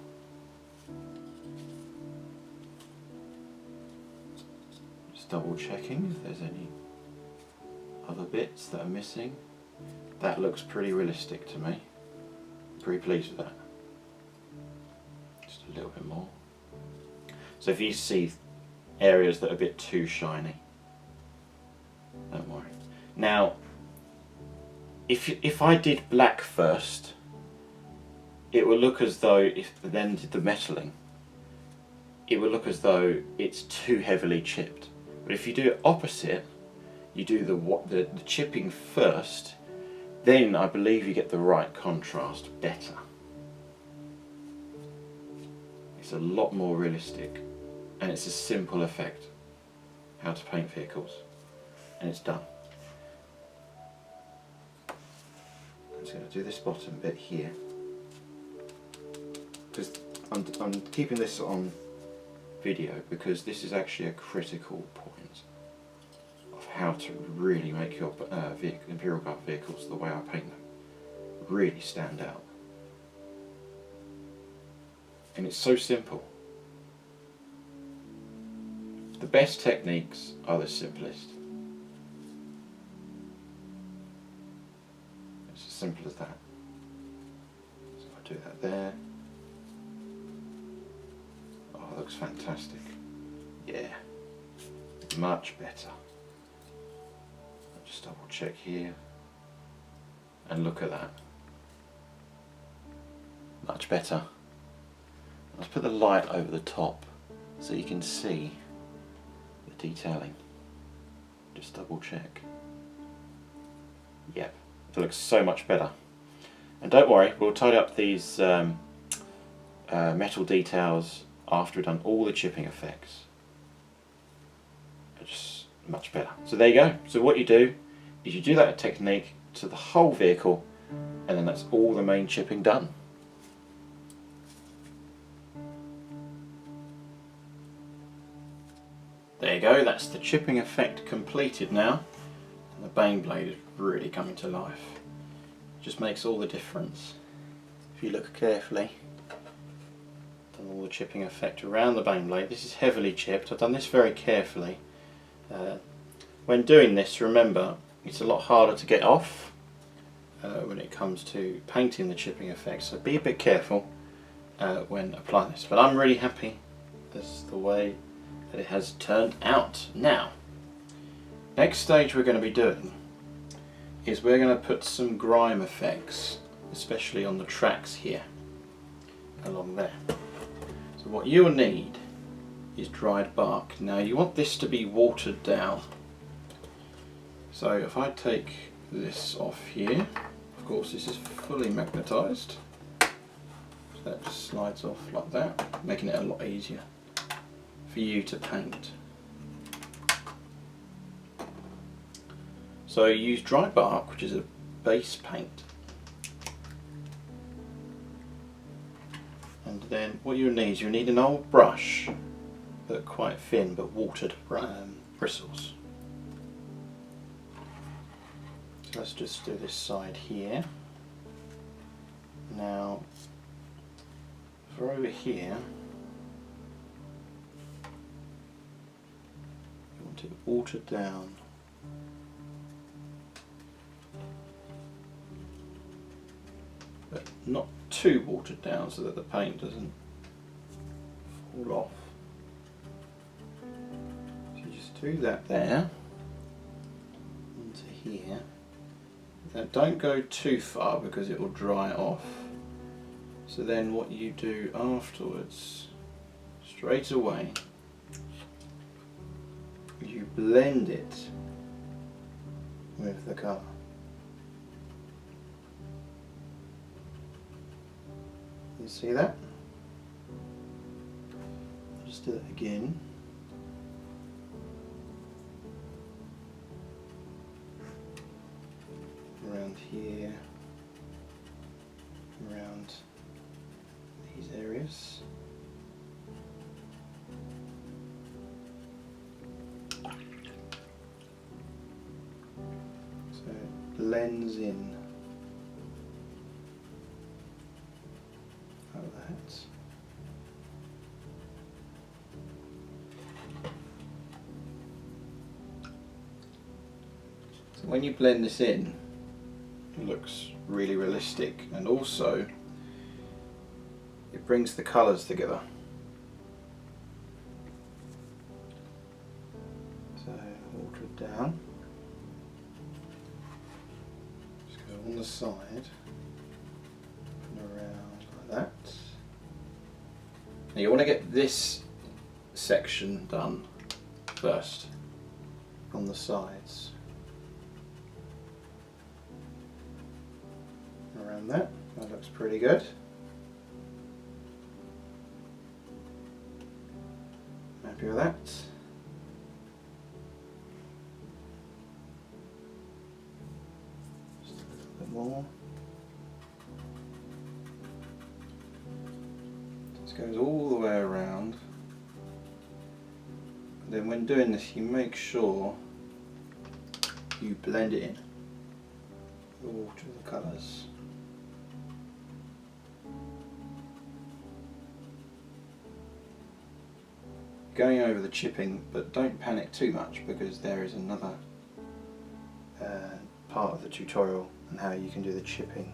Just double checking if there's any other bits that are missing. That looks pretty realistic to me. Pretty pleased with that. Just a little bit more. So if you see areas that are a bit too shiny, don't worry. Now, if I did black first, it will look as though, if I then did the metalling, it will look as though it's too heavily chipped. But if you do it opposite, you do the chipping first, then I believe you get the right contrast better. It's a lot more realistic, and it's a simple effect. How to paint vehicles, and it's done. I'm just going to do this bottom bit here, because I'm keeping this on video because this is actually a critical point of how to really make your Imperial Guard vehicles, the way I paint them, really stand out. And it's so simple. The best techniques are the simplest. It's as simple as that. So I do that there. Oh, that looks fantastic. Yeah, much better. I'll just double check here. And look at that. Much better. Let's put the light over the top so you can see the detailing. Just double check. Yep, it looks so much better. And don't worry, we'll tidy up these metal details after we've done all the chipping effects. Just much better. So there you go. So what you do is you do that technique to the whole vehicle, and then that's all the main chipping done. There you go, that's the chipping effect completed now. And the Baneblade is really coming to life. It just makes all the difference. If you look carefully, done all the chipping effect around the Baneblade. This is heavily chipped. I've done this very carefully. When doing this, remember, it's a lot harder to get off when it comes to painting the chipping effect, so be a bit careful when applying this. But I'm really happy that's the way that it has turned out. Now, next stage we're going to be doing is we're going to put some grime effects, especially on the tracks here, along there. So what you'll need is dried bark. Now you want this to be watered down. So if I take this off here, of course this is fully magnetised, so that just slides off like that, making it a lot easier for you to paint. So use dry bark, which is a base paint, and then what you'll need an old brush, but quite thin but watered bristles. So let's just do this side here. Now for over here, you want it watered down. But not too watered down so that the paint doesn't fall off. So you just do that there, into here. Now don't go too far because it will dry off. So then what you do afterwards, straight away, you blend it with the colour. You see that? I'll just do that again. Around here, around these areas. So it blends in like that. So when you blend this in, it looks really realistic, and also it brings the colours together. So water it down, just go on the side and around like that. Now you want to get this section done first on the sides. Around that looks pretty good. Happy with that. Just a little bit more. This goes all the way around. And then when doing this, you make sure you blend it in, the water, the colours. Going over the chipping, but don't panic too much because there is another part of the tutorial on how you can do the chipping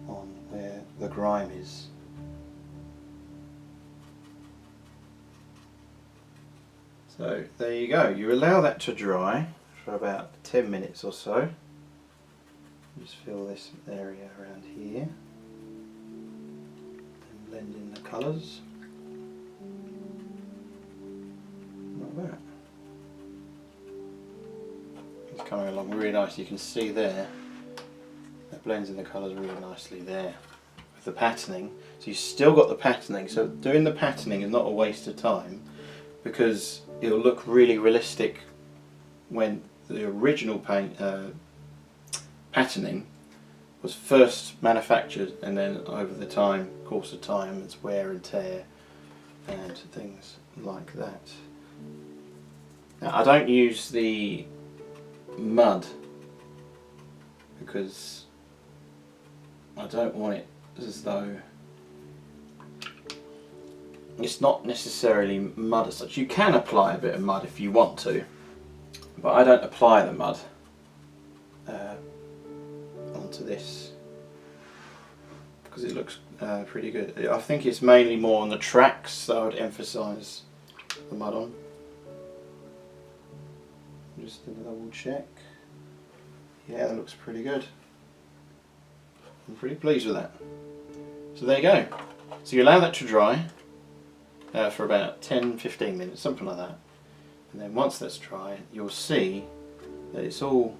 on where the grime is. So there you go, you allow that to dry for about 10 minutes or so. Just fill this area around here. Blend in the colours like that. It's coming along really nice. You can see there blends in the colours really nicely there with the patterning. So you've still got the patterning, so doing the patterning is not a waste of time because it'll look really realistic when the original patterning was first manufactured, and then over the course of time, it's wear and tear and things like that. Now, I don't use the mud because I don't want it as though it's not necessarily mud as such. You can apply a bit of mud if you want to, but I don't apply the mud onto this because it looks pretty good. I think it's mainly more on the tracks that I would emphasise the mud on. Just to double check. Yeah, that looks pretty good. I'm pretty pleased with that. So there you go. So you allow that to dry for about 10-15 minutes, something like that. And then once that's dry, you'll see that it's all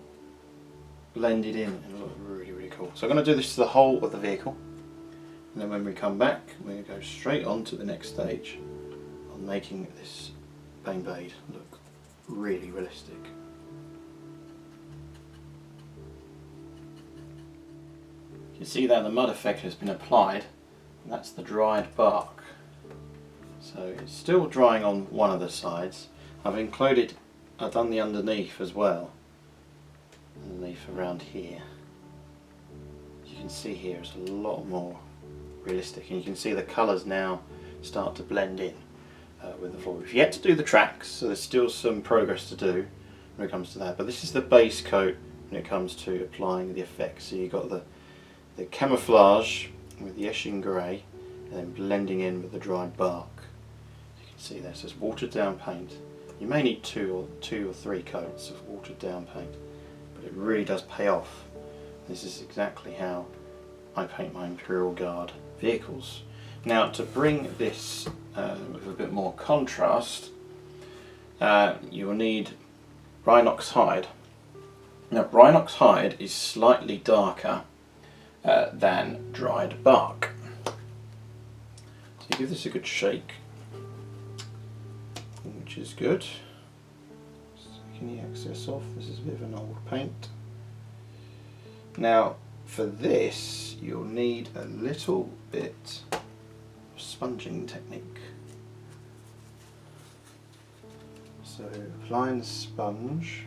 blended in and look really, really cool. So I'm going to do this to the whole of the vehicle. And then when we come back, we're going to go straight on to the next stage on making this Baneblade look really realistic. You can see that the mud effect has been applied, and that's the dried bark. So it's still drying on one of the sides. I've done the underneath as well, underneath around here. You can see here it's a lot more realistic, and you can see the colours now start to blend in with the floor. We've yet to do the tracks, so there's still some progress to do when it comes to that, but this is the base coat when it comes to applying the effects. So you've got the camouflage with the Astra Grey and then blending in with the dried bark. You can see there, so it's watered down paint. You may need two or three coats of watered down paint, but it really does pay off. This is exactly how I paint my Imperial Guard vehicles. Now, to bring this with a bit more contrast, you will need Rhinox hide. Now, Rhinox hide is slightly darker than dried bark. So you give this a good shake, which is good. Just taking the excess off. This is a bit of an old paint. Now, for this, you'll need a little bit of sponging technique. So, applying the sponge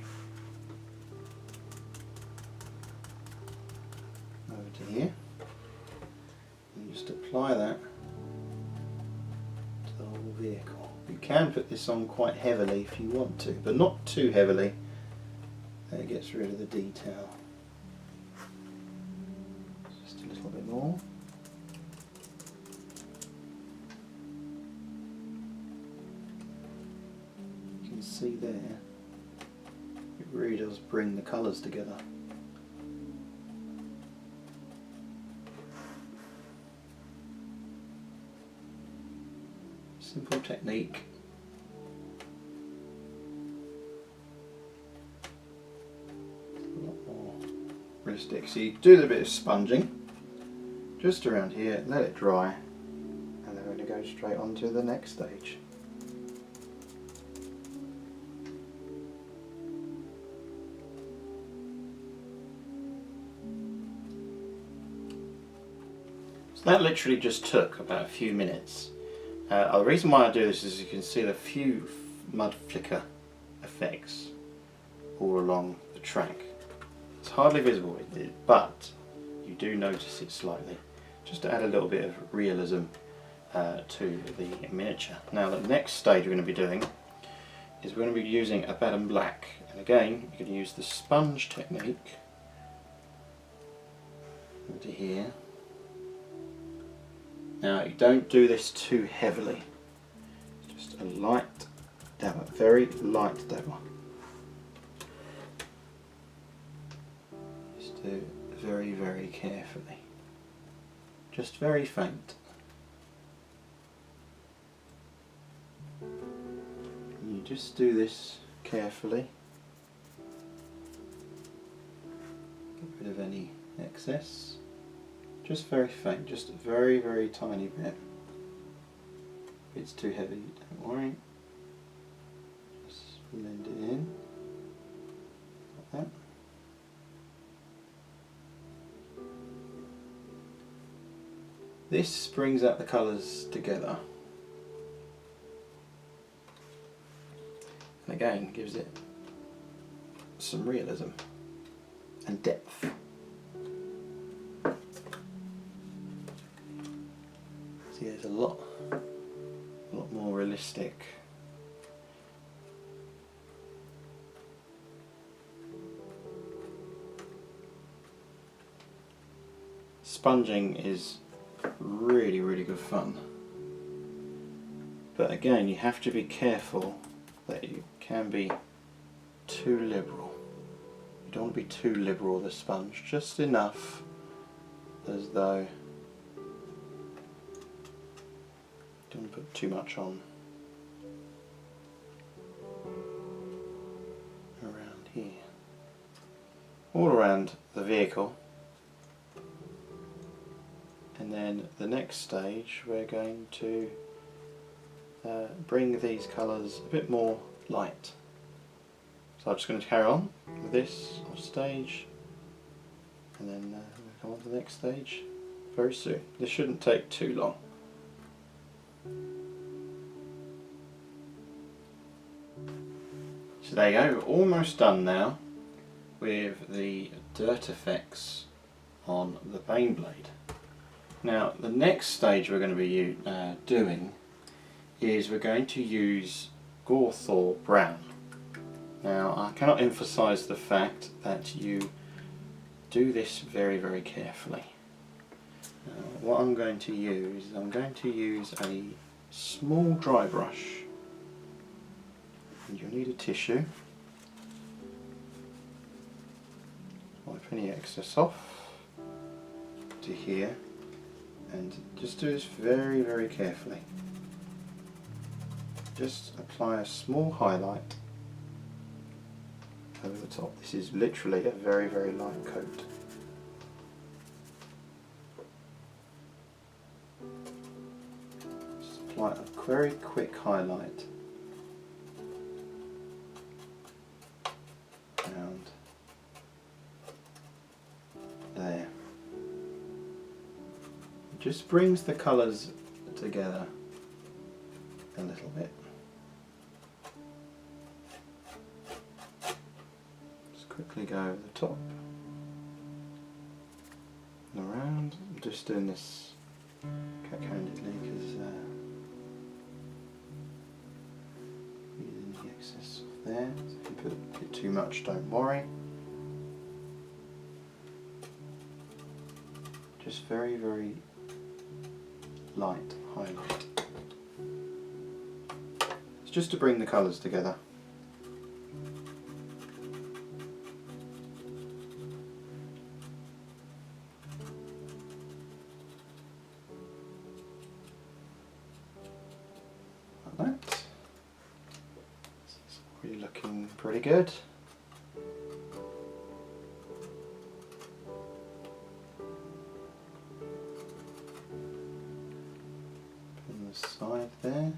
over to here, and just apply that to the whole vehicle. You can put this on quite heavily if you want to, but not too heavily. Then it gets rid of the detail. Just a little bit more. You can see there, it really does bring the colours together. Simple technique. A lot more realistic. So you do the bit of sponging just around here, let it dry, and then we're going to go straight on to the next stage. So that literally just took about a few minutes. The reason why I do this is you can see the few mud flicker effects all along the track. It's hardly visible, but you do notice it slightly, just to add a little bit of realism to the miniature. Now the next stage we're going to be doing is we're going to be using a Baden black, and again you can use the sponge technique into here. Now you don't do this too heavily, just a light dabber, very light dabber. Just do it very, very carefully, just very faint. You just do this carefully, get rid of any excess, just very faint, just a very, very tiny bit. If it's too heavy, don't worry. Just blend it in, like that. This brings out the colours together, and again gives it some realism and depth. See, there's a lot more realistic. Sponging is really, really good fun, but again you have to be careful that you can be too liberal. You don't want to be too liberal with the sponge, just enough as though you don't want to put too much on around here, all around the vehicle. And then the next stage we're going to bring these colours a bit more light. So I'm just going to carry on with this off stage, and then we'll come on to the next stage very soon. This shouldn't take too long. So there you go, almost done now with the dirt effects on the Baneblade. Now the next stage we're going to be doing is we're going to use Gorthor Brown. Now I cannot emphasise the fact that you do this very, very carefully. Now, what I'm going to use is I'm going to use a small dry brush, and you'll need a tissue. Wipe any excess off to here. And just do this very, very carefully. Just apply a small highlight over the top. This is literally a very, very light coat. Just apply a very quick highlight around there. Just brings the colours together a little bit. Just quickly go over the top and around. I'm just doing this cat-handedly because using the excess off there. So if you put it too much, don't worry. Just very, very light highlight. It's just to bring the colours together. Like that. It's already looking pretty good. Side there,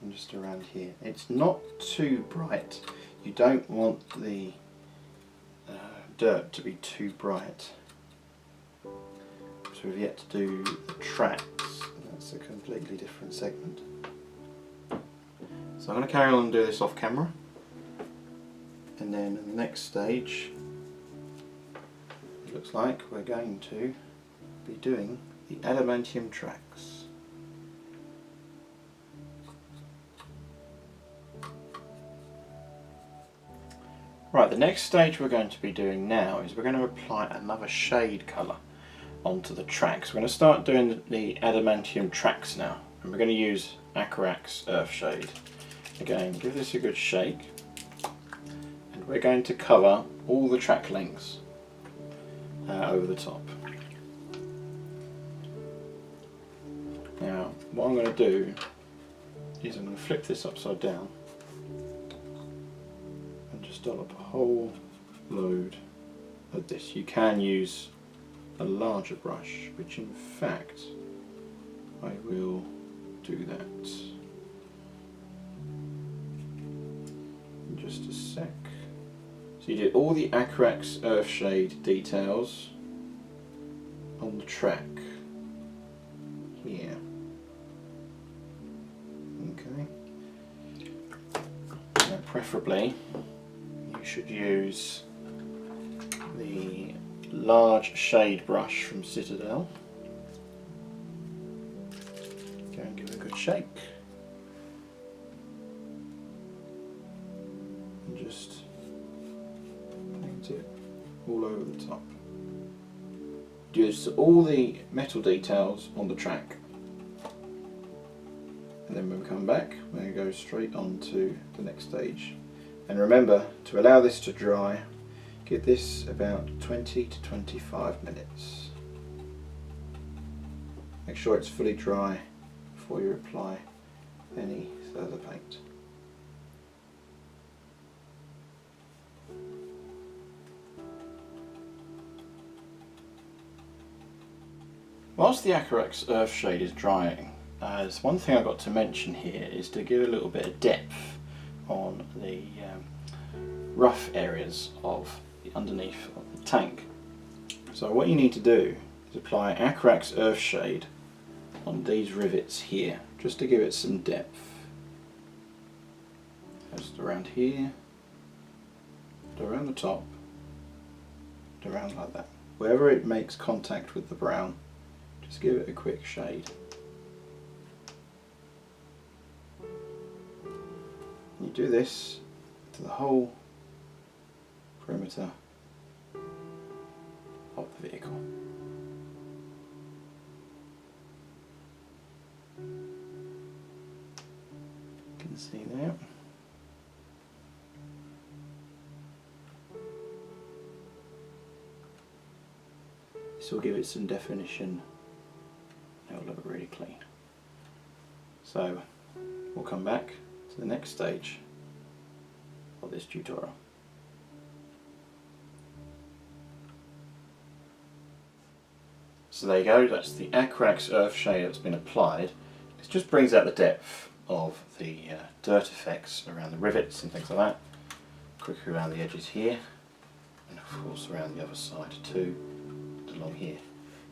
and just around here. It's not too bright. You don't want the dirt to be too bright. So we've yet to do the tracks. That's a completely different segment. So I'm going to carry on and do this off camera, and then in the next stage it looks like we're going to be doing the Adamantium Tracks. Right, the next stage we're going to be doing now is we're going to apply another shade colour onto the tracks. We're going to start doing the Adamantium Tracks now, and we're going to use Akarak's Earthshade. Again, give this a good shake, and we're going to cover all the track lengths over the top. Now, what I'm going to do is I'm going to flip this upside down and just dollop a whole load of this. You can use a larger brush, which in fact I will do that in just a sec. So you do all the Acrax Earthshade details on the track here. Okay. Now preferably you should use the large shade brush from Citadel. Go and give it a good shake. And just paint it all over the top. Do this to all the metal details on the track. And then when we come back, we're going to go straight on to the next stage. And remember to allow this to dry. Give this about 20 to 25 minutes. Make sure it's fully dry before you apply any further paint. Whilst the Acrax Earthshade is drying, there's one thing I've got to mention here is to give a little bit of depth on the rough areas of underneath of the tank. So what you need to do is apply Acrax Earthshade on these rivets here, just to give it some depth. Just around here, around the top, around like that. Wherever it makes contact with the brown, just give it a quick shade. You do this to the whole perimeter of the vehicle. You can see there. This will give it some definition. It'll look really clean. So we'll come back to the next stage of this tutorial. So there you go, that's the Acrax Earthshade that's been applied. It just brings out the depth of the dirt effects around the rivets and things like that. Quickly around the edges here, and of course around the other side too, and along here.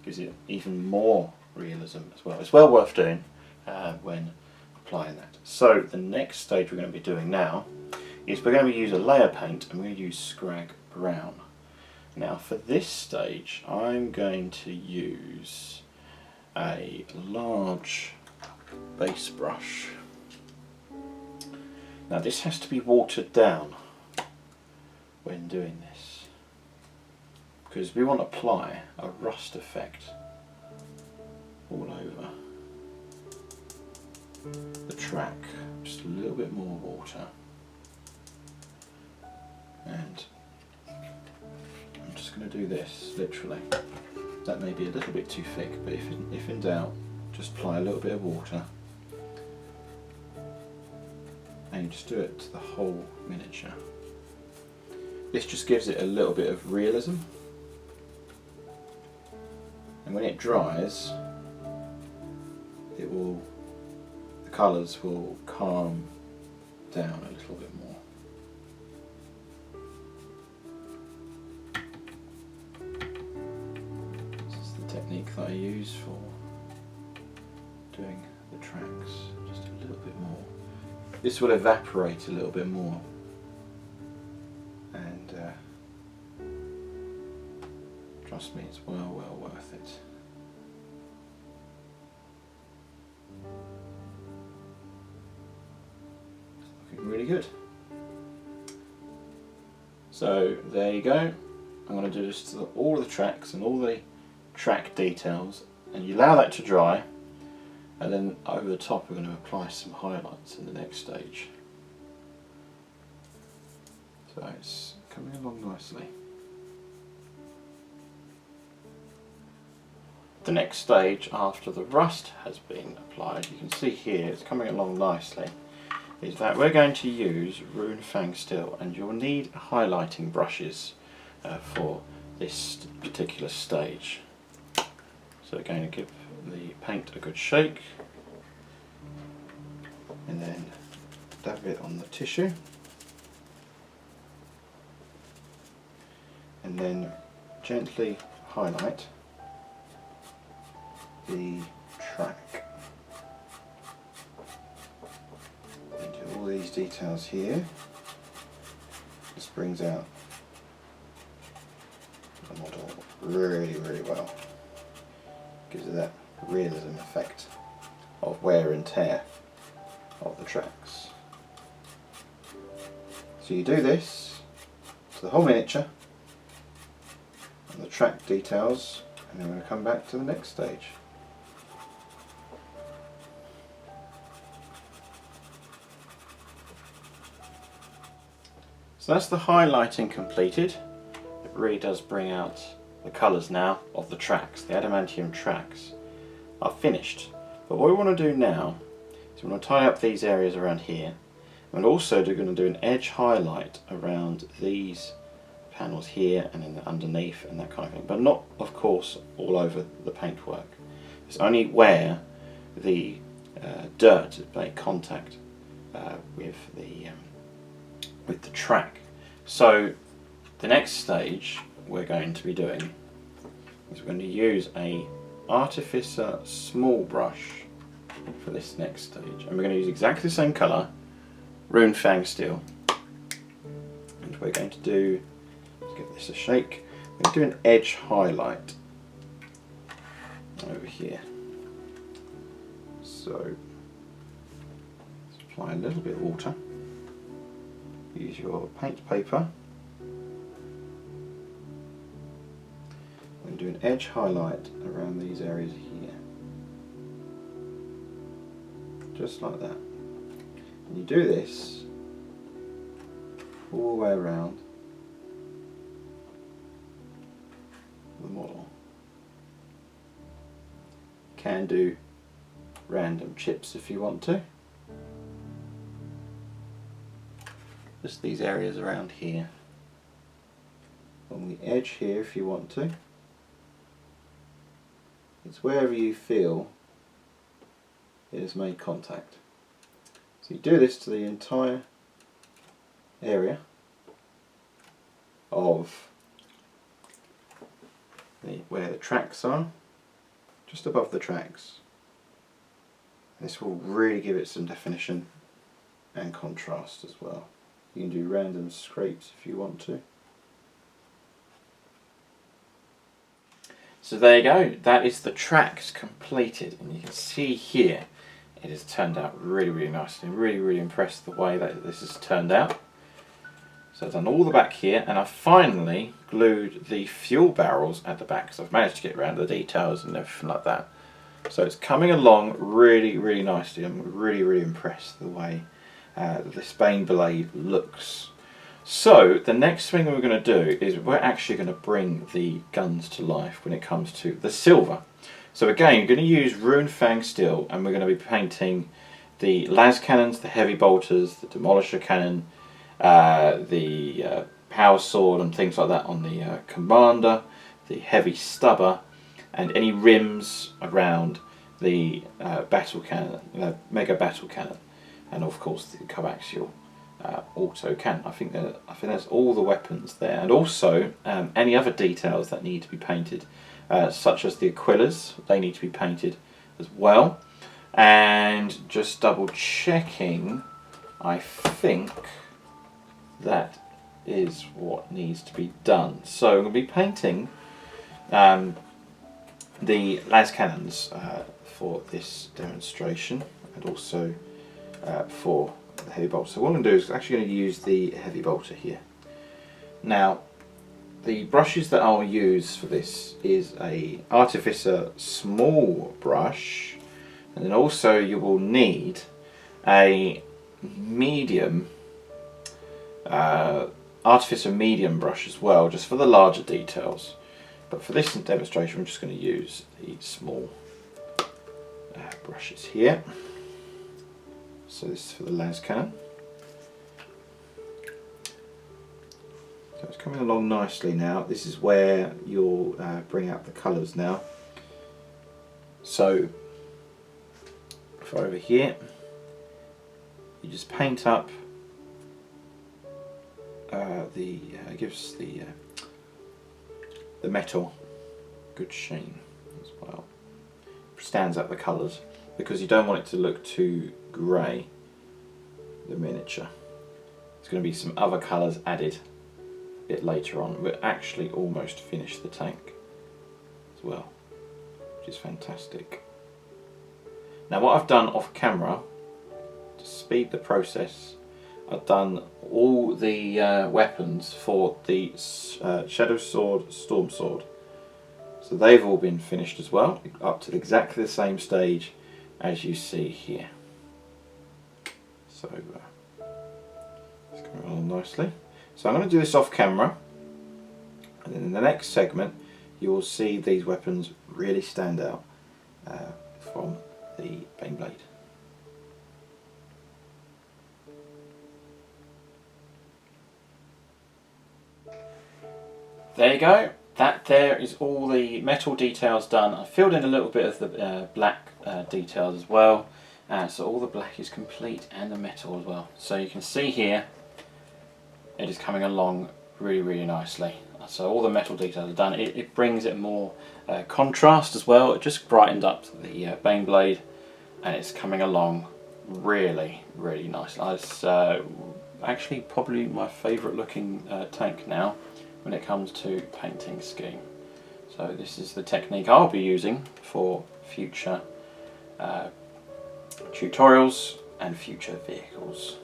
Gives it even more realism as well. It's well worth doing when applying that. So the next stage we're going to be doing now is we're going to use a layer paint, and we're going to use Scrag Brown. Now for this stage I'm going to use a large base brush. Now this has to be watered down when doing this, because we want to apply a rust effect all over the track. Just a little bit more water, and I'm just going to do this literally. That may be a little bit too thick, but if in doubt, just apply a little bit of water and you just do it to the whole miniature. This just gives it a little bit of realism, and when it dries, the colours will calm down a little bit more. This is the technique that I use for doing the tracks, just a little bit more. This will evaporate a little bit more, and trust me, it's well worth it. It's looking really good. So there you go. I'm going to do this to all the tracks and all the track details, and you allow that to dry, and then over the top we're going to apply some highlights in the next stage. So it's coming along nicely. The next stage after the rust has been applied, you can see here it's coming along nicely, is that we're going to use Rune Fang Steel, and you'll need highlighting brushes for this particular stage. So again, to give the paint a good shake, and then dab it on the tissue, and then gently highlight the track into all these details here. This brings out the model really, really well. Gives it that realism effect of wear and tear of the tracks. So you do this to the whole miniature and the track details, and then we're going to come back to the next stage. So that's the highlighting completed. It really does bring out the colours now of the tracks. The Adamantium Tracks are finished. But what we want to do now is we want to tie up these areas around here, and also we're going to do an edge highlight around these panels here and then underneath and that kind of thing, but not, of course, all over the paintwork. It's only where the dirt has made contact with the track. So the next stage we're going to be doing is we're going to use a Artificer small brush for this next stage, and we're going to use exactly the same colour, Rune Fang Steel, and we're going to do, let's give this a shake, we're going to do an edge highlight over here. So let's apply a little bit of water, use your paint paper, and do an edge highlight around these areas here, just like that. And you do this all the way around the model. Can do random chips if you want to. Just these areas around here. On the edge here if you want to. It's wherever you feel it has made contact. So you do this to the entire area of where the tracks are, just above the tracks. This will really give it some definition and contrast as well. You can do random scrapes if you want to. So there you go, that is the tracks completed, and you can see here it has turned out really, really nicely. I'm really, really impressed the way that this has turned out. So I've done all the back here, and I've finally glued the fuel barrels at the back, so I've managed to get around the details and everything like that. So it's coming along really, really nicely. I'm really, really impressed the way this Baneblade looks. So the next thing we're going to do is we're actually going to bring the guns to life when it comes to the silver. So again, you're going to use Rune Fang Steel, and we're going to be painting the las cannons, the heavy bolters, the demolisher cannon, the power sword and things like that on the commander, the heavy stubber, and any rims around the battle cannon, mega battle cannon, and of course the coaxial auto cannon. I think that's all the weapons there, and also any other details that need to be painted, such as the Aquillas, they need to be painted as well. And just double checking, I think that is what needs to be done. So I'm going to be painting the las cannons for this demonstration, and also for the heavy bolter. So what I'm going to do is actually going to use the heavy bolter here. Now, the brushes that I'll use for this is a Artificer small brush, and then also you will need a medium Artificer medium brush as well, just for the larger details. But for this demonstration, I'm just going to use the small brushes here. So this is for the las cannon. So So it's coming along nicely now. This is where you'll bring out the colours now. So if over here, you just paint up it gives the metal good sheen as well. Stands up the colours because you don't want it to look too grey, the miniature. There's going to be some other colours added a bit later on. We're actually almost finished the tank as well, which is fantastic. Now what I've done off camera to speed the process, I've done all the weapons for the Shadowsword, Storm Sword. So they've all been finished as well, up to exactly the same stage as you see here. So it's coming along nicely. So I'm going to do this off camera, and then in the next segment you will see these weapons really stand out from the Baneblade. There you go. That there is all the metal details done. I filled in a little bit of the black details as well. So all the black is complete and the metal as well. So you can see here it is coming along really, really nicely. So all the metal details are done. It brings it more contrast as well. It just brightened up the Baneblade, and it's coming along really, really nicely. It's actually probably my favourite looking tank now when it comes to painting scheme. So this is the technique I'll be using for future tutorials and future vehicles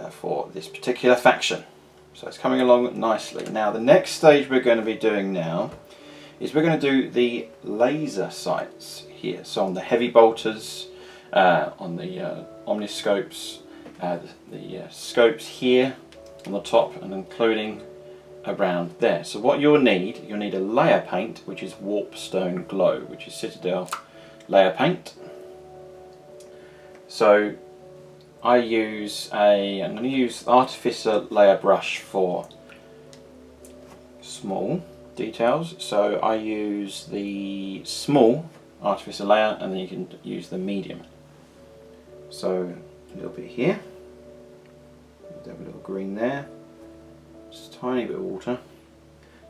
for this particular faction. So it's coming along nicely. Now the next stage we're going to be doing now is we're going to do the laser sights here. So on the heavy bolters, on the omniscopes, the scopes here on the top, and including around there. So what you'll need a layer paint, which is Warpstone Glow, which is Citadel layer paint. So I'm going to use Artificer Layer Brush for small details. So I use the small Artificer layer, and then you can use the medium. So a little bit here, have a little green there, just a tiny bit of water.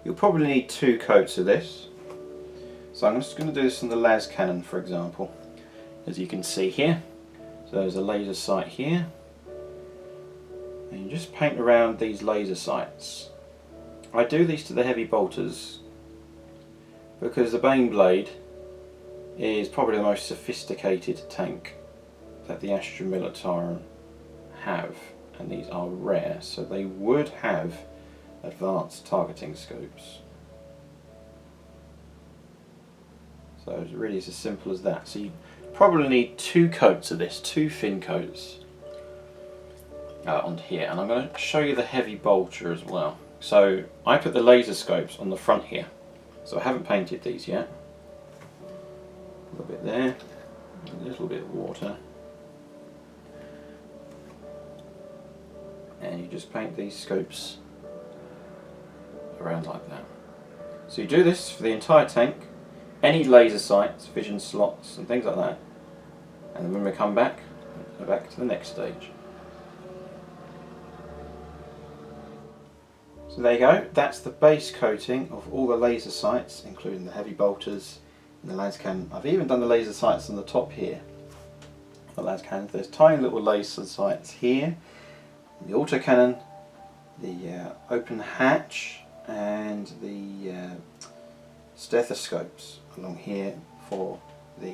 You'll probably need 2 coats of this. So I'm just going to do this on the las cannon, for example, as you can see here. So there's a laser sight here, and you just paint around these laser sights. I do these to the heavy bolters because the Baneblade is probably the most sophisticated tank that the Astra Militarum have, and these are rare, so they would have advanced targeting scopes. So it really is as simple as that. So you probably need 2 coats of this, 2 thin coats onto here, and I'm going to show you the heavy bolter as well. So I put the laser scopes on the front here, so I haven't painted these yet. A little bit there, a little bit of water, and you just paint these scopes around like that. So you do this for the entire tank, any laser sights, vision slots and things like that, and then when we come back, we're back to the next stage. So there you go, that's the base coating of all the laser sights, including the heavy bolters and the las cannon. I've even done the laser sights on the top here. The las cannon, there's tiny little laser sights here, the autocannon, the open hatch, and the stethoscopes along here for the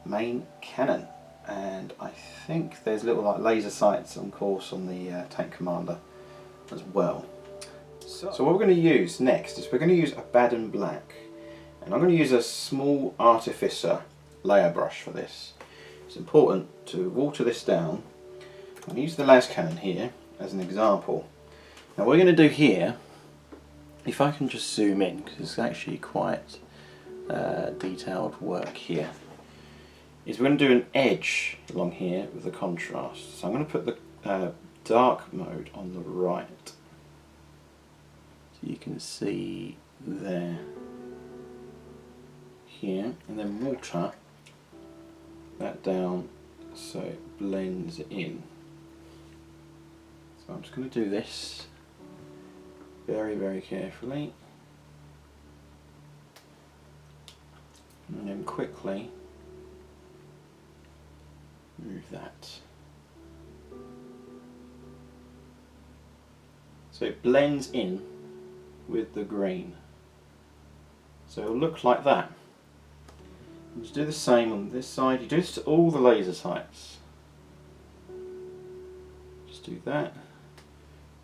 main cannon. And I think there's little like laser sights on course on the tank commander as well. So what we're going to use next is we're going to use a Baden Black, and I'm going to use a small Artificer layer brush for this. It's important to water this down. I'm going to use the las cannon here as an example. Now what we're going to do here, if I can just zoom in, because it's actually quite detailed work here, is we're going to do an edge along here with the contrast. So I'm going to put the dark mode on the right. So you can see there, here, and then water that down so it blends in. So I'm just going to do this very, very carefully, and then quickly move that. So it blends in with the green. So it'll look like that. And just do the same on this side. You do this to all the laser sights. Just do that.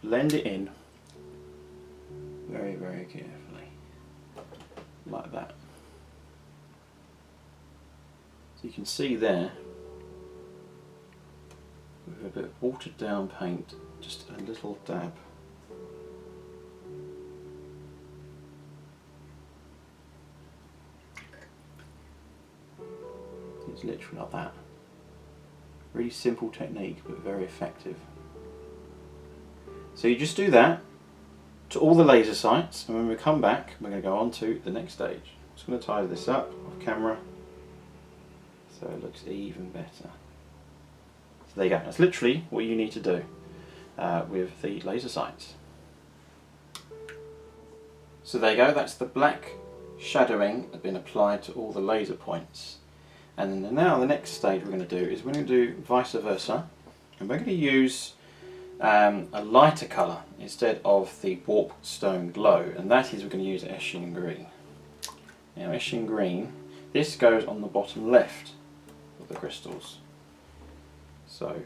Blend it in very, very carefully. Like that. So you can see there, with a bit of watered down paint, just a little dab. It's literally like that. Really simple technique, but very effective. So you just do that to all the laser sights, and when we come back, we're going to go on to the next stage. I'm just going to tidy this up off camera so it looks even better. So there you go. That's literally what you need to do with the laser sights. So there you go. That's the black shadowing that's been applied to all the laser points. And now the next stage we're going to do is we're going to do vice versa, and we're going to use a lighter colour instead of the warp stone glow, and that is we're going to use Eshin green. Now Eshin green, this goes on the bottom left of the crystals. So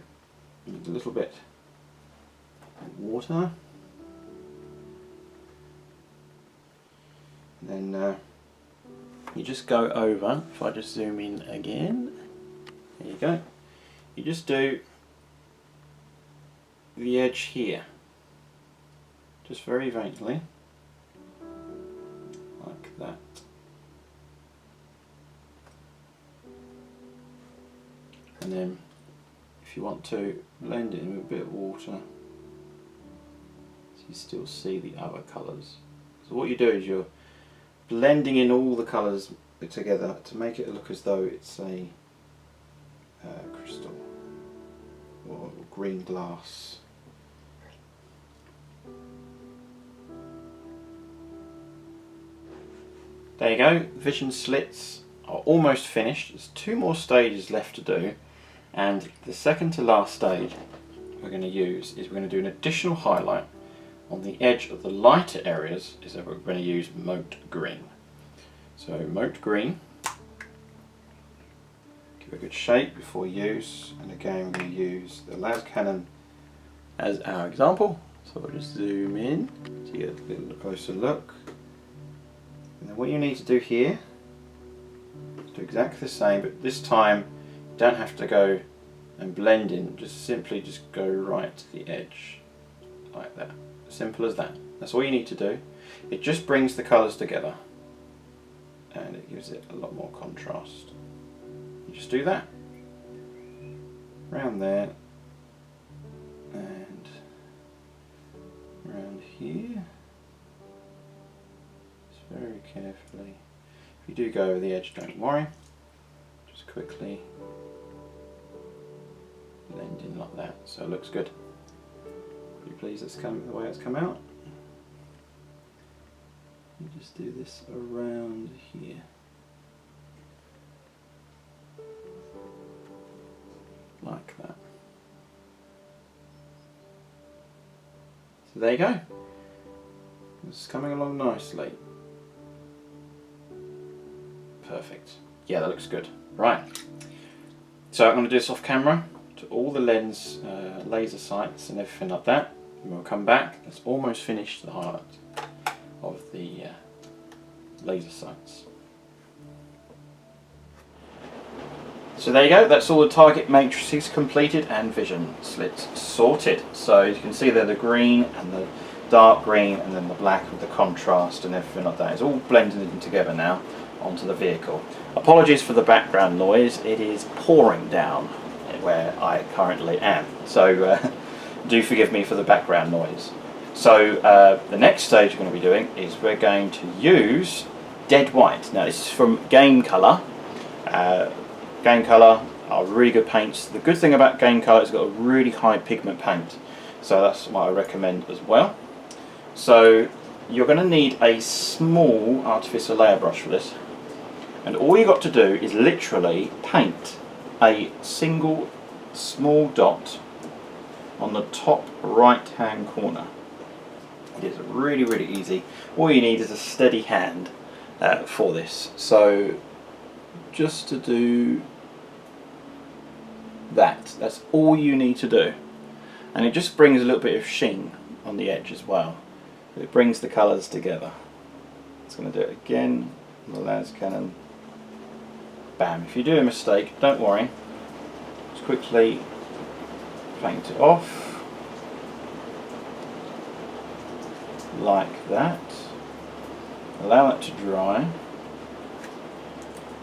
we need a little bit of water, and then you just go over, if I just zoom in again, there you go, you just do the edge here, just very faintly, like that. And then if you want to blend it in with a bit of water, so you still see the other colours. So what you do is you're blending in all the colours together to make it look as though it's a crystal or green glass. There you go, vision slits are almost finished. There's 2 more stages left to do, and the second to last stage we're going to use is we're going to do an additional highlight on the edge of the lighter areas. Is that we're going to use Mot Green. So Mot Green, give a good shake before use, and again we're going to use the las cannon as our example. So we'll just zoom in to get a little closer look. And then what you need to do here is do exactly the same, but this time you don't have to go and blend in, just simply just go right to the edge, like that. Simple as that. That's all you need to do. It just brings the colours together and it gives it a lot more contrast. You just do that around there and around here. Just very carefully. If you do go over the edge, don't worry. Just quickly blend in like that, so it looks good. Pretty pleased it's come the way it's come out. You just do this around here. Like that. So there you go. It's coming along nicely. Perfect. Yeah, that looks good. Right. So I'm going to do this off camera to all the lens laser sights and everything like that. And we'll come back. It's almost finished the highlight of the laser sights. So there you go, that's all the target matrices completed and vision slits sorted. So as you can see there, the green and the dark green and then the black with the contrast and everything like that. It's all blended in together now onto the vehicle. Apologies for the background noise, it is pouring down where I currently am. So do forgive me for the background noise. So the next stage we're going to be doing is we're going to use Dead White. Now this is from Game Colour. Game Colour are really good paints. The good thing about Game Colour is it's got a really high pigment paint, so that's what I recommend as well. So you're going to need a small artificial layer brush for this, and all you've got to do is literally paint a single small dot on the top right hand corner. It is really, really easy. All you need is a steady hand for this. So just to do that, that's all you need to do, and it just brings a little bit of sheen on the edge as well. It brings the colours together. It's going to do it again with the las cannon. Bam. If you do a mistake, don't worry, just quickly paint it off like that. Allow it to dry. I'm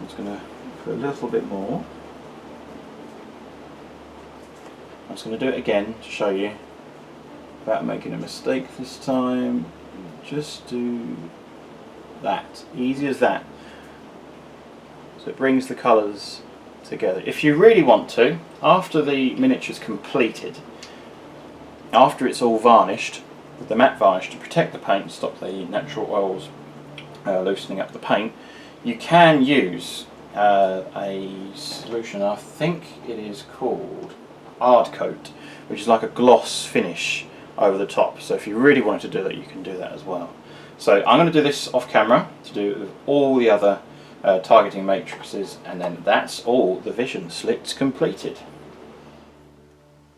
just going to put a little bit more. I'm just going to do it again to show you without making a mistake this time. Just do that. Easy as that. So it brings the colours together. If you really want to, after the miniature's completed, after it's all varnished with the matte varnish to protect the paint and stop the natural oils loosening up the paint, you can use a solution, I think it is called Hard Coat, which is like a gloss finish over the top. So if you really wanted to do that, you can do that as well. So I'm going to do this off camera to do it with all the other targeting matrices, and then that's all the vision slits completed.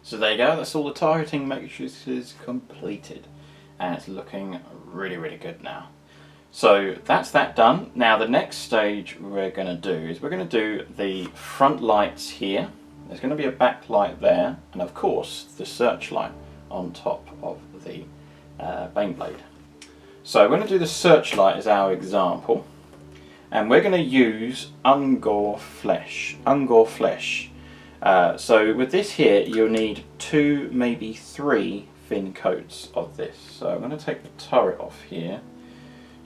So there you go, that's all the targeting matrices completed, and it's looking really, really good now. So that's that done. Now the next stage we're going to do is we're going to do the front lights here. There's going to be a back light there, and of course the searchlight on top of the Baneblade. So we're going to do the searchlight as our example, and we're going to use Ungor flesh. So with this here, you'll need 2, maybe 3 thin coats of this. So I'm going to take the turret off here,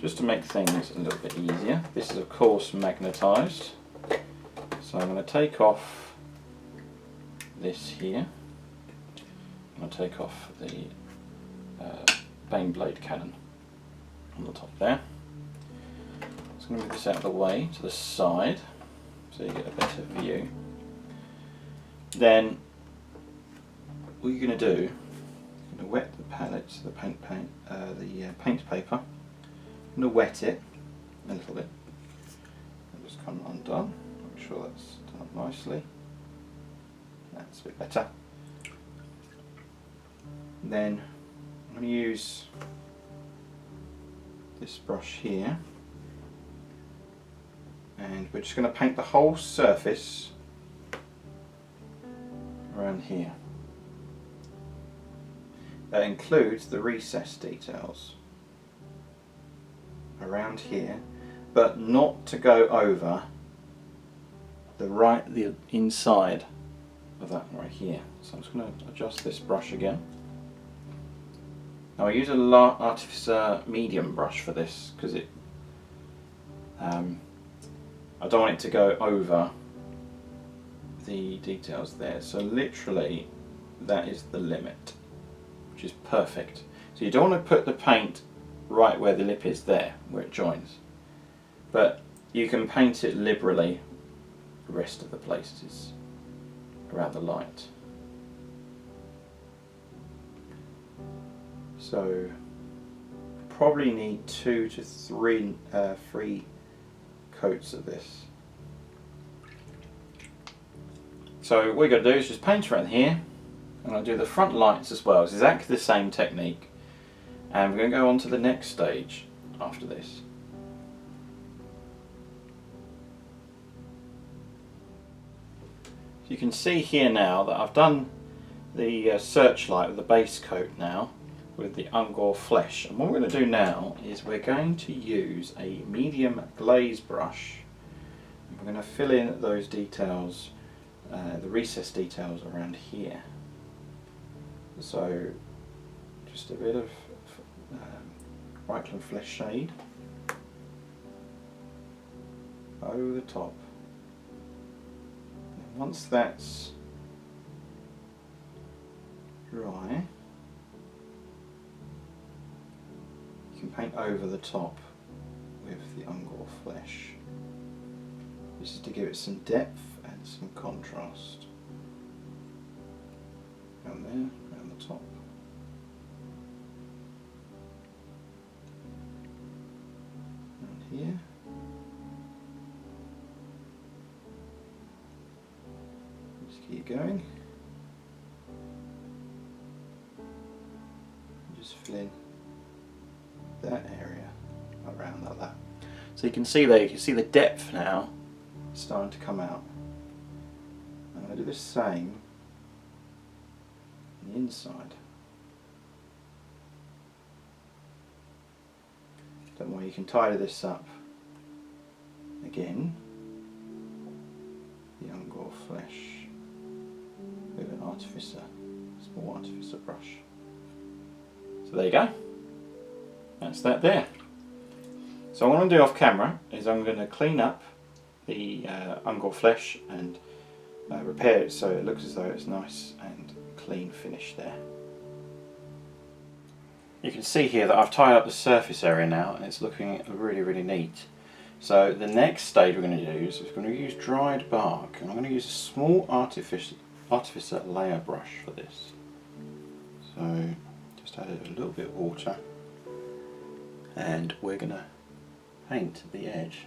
just to make things a little bit easier. This is of course magnetised, so I'm going to take off this here. I'm going to take off the Baneblade cannon on the top there. Just going to move this out of the way to the side so you get a better view. Then what you're going to do, you're going to wet the palettes, the paint paper. I'm going to wet it a little bit. It'll just come undone. Make sure that's done nicely. That's a bit better. And then I'm going to use this brush here, and we're just going to paint the whole surface around here. That includes the recess details around here, but not to go over the inside of that right here. So I'm just going to adjust this brush again. Now I use a Artificer medium brush for this because it I don't want it to go over the details there. So literally that is the limit, which is perfect. So you don't want to put the paint right where the lip is there, where it joins, but you can paint it liberally the rest of the places around the light. So probably need 2 to 3 coats of this. So what we're going to do is just paint around here. I'm going to do the front lights as well. It's exactly the same technique, and we're going to go on to the next stage after this. You can see here now that I've done the searchlight with the base coat now with the Ungor flesh, and what we're going to do now is we're going to use a medium glaze brush, and we're going to fill in those details, the recess details around here. So just a bit of Reichland Flesh Shade over the top. And once that's dry, you can paint over the top with the Ungor Flesh. This is to give it some depth and some contrast. Down there, around the top. And here. Just keep going. Just fill in that area around like that. So you can see there, you can see the depth now starting to come out. I'm going to do the same on the inside. Don't worry, you can tidy this up again. The Ungor Flesh with an artificer, small artificer brush. So there you go. That's that there. So what I'm going to do off camera is I'm going to clean up the Ungor Flesh and repair it so it looks as though it's nice and clean finish there. You can see here that I've tied up the surface area now and it's looking really neat. So the next stage we're going to do is we're going to use dried bark, and I'm going to use a small artificer layer brush for this. So just add a little bit of water and we're going to paint the edge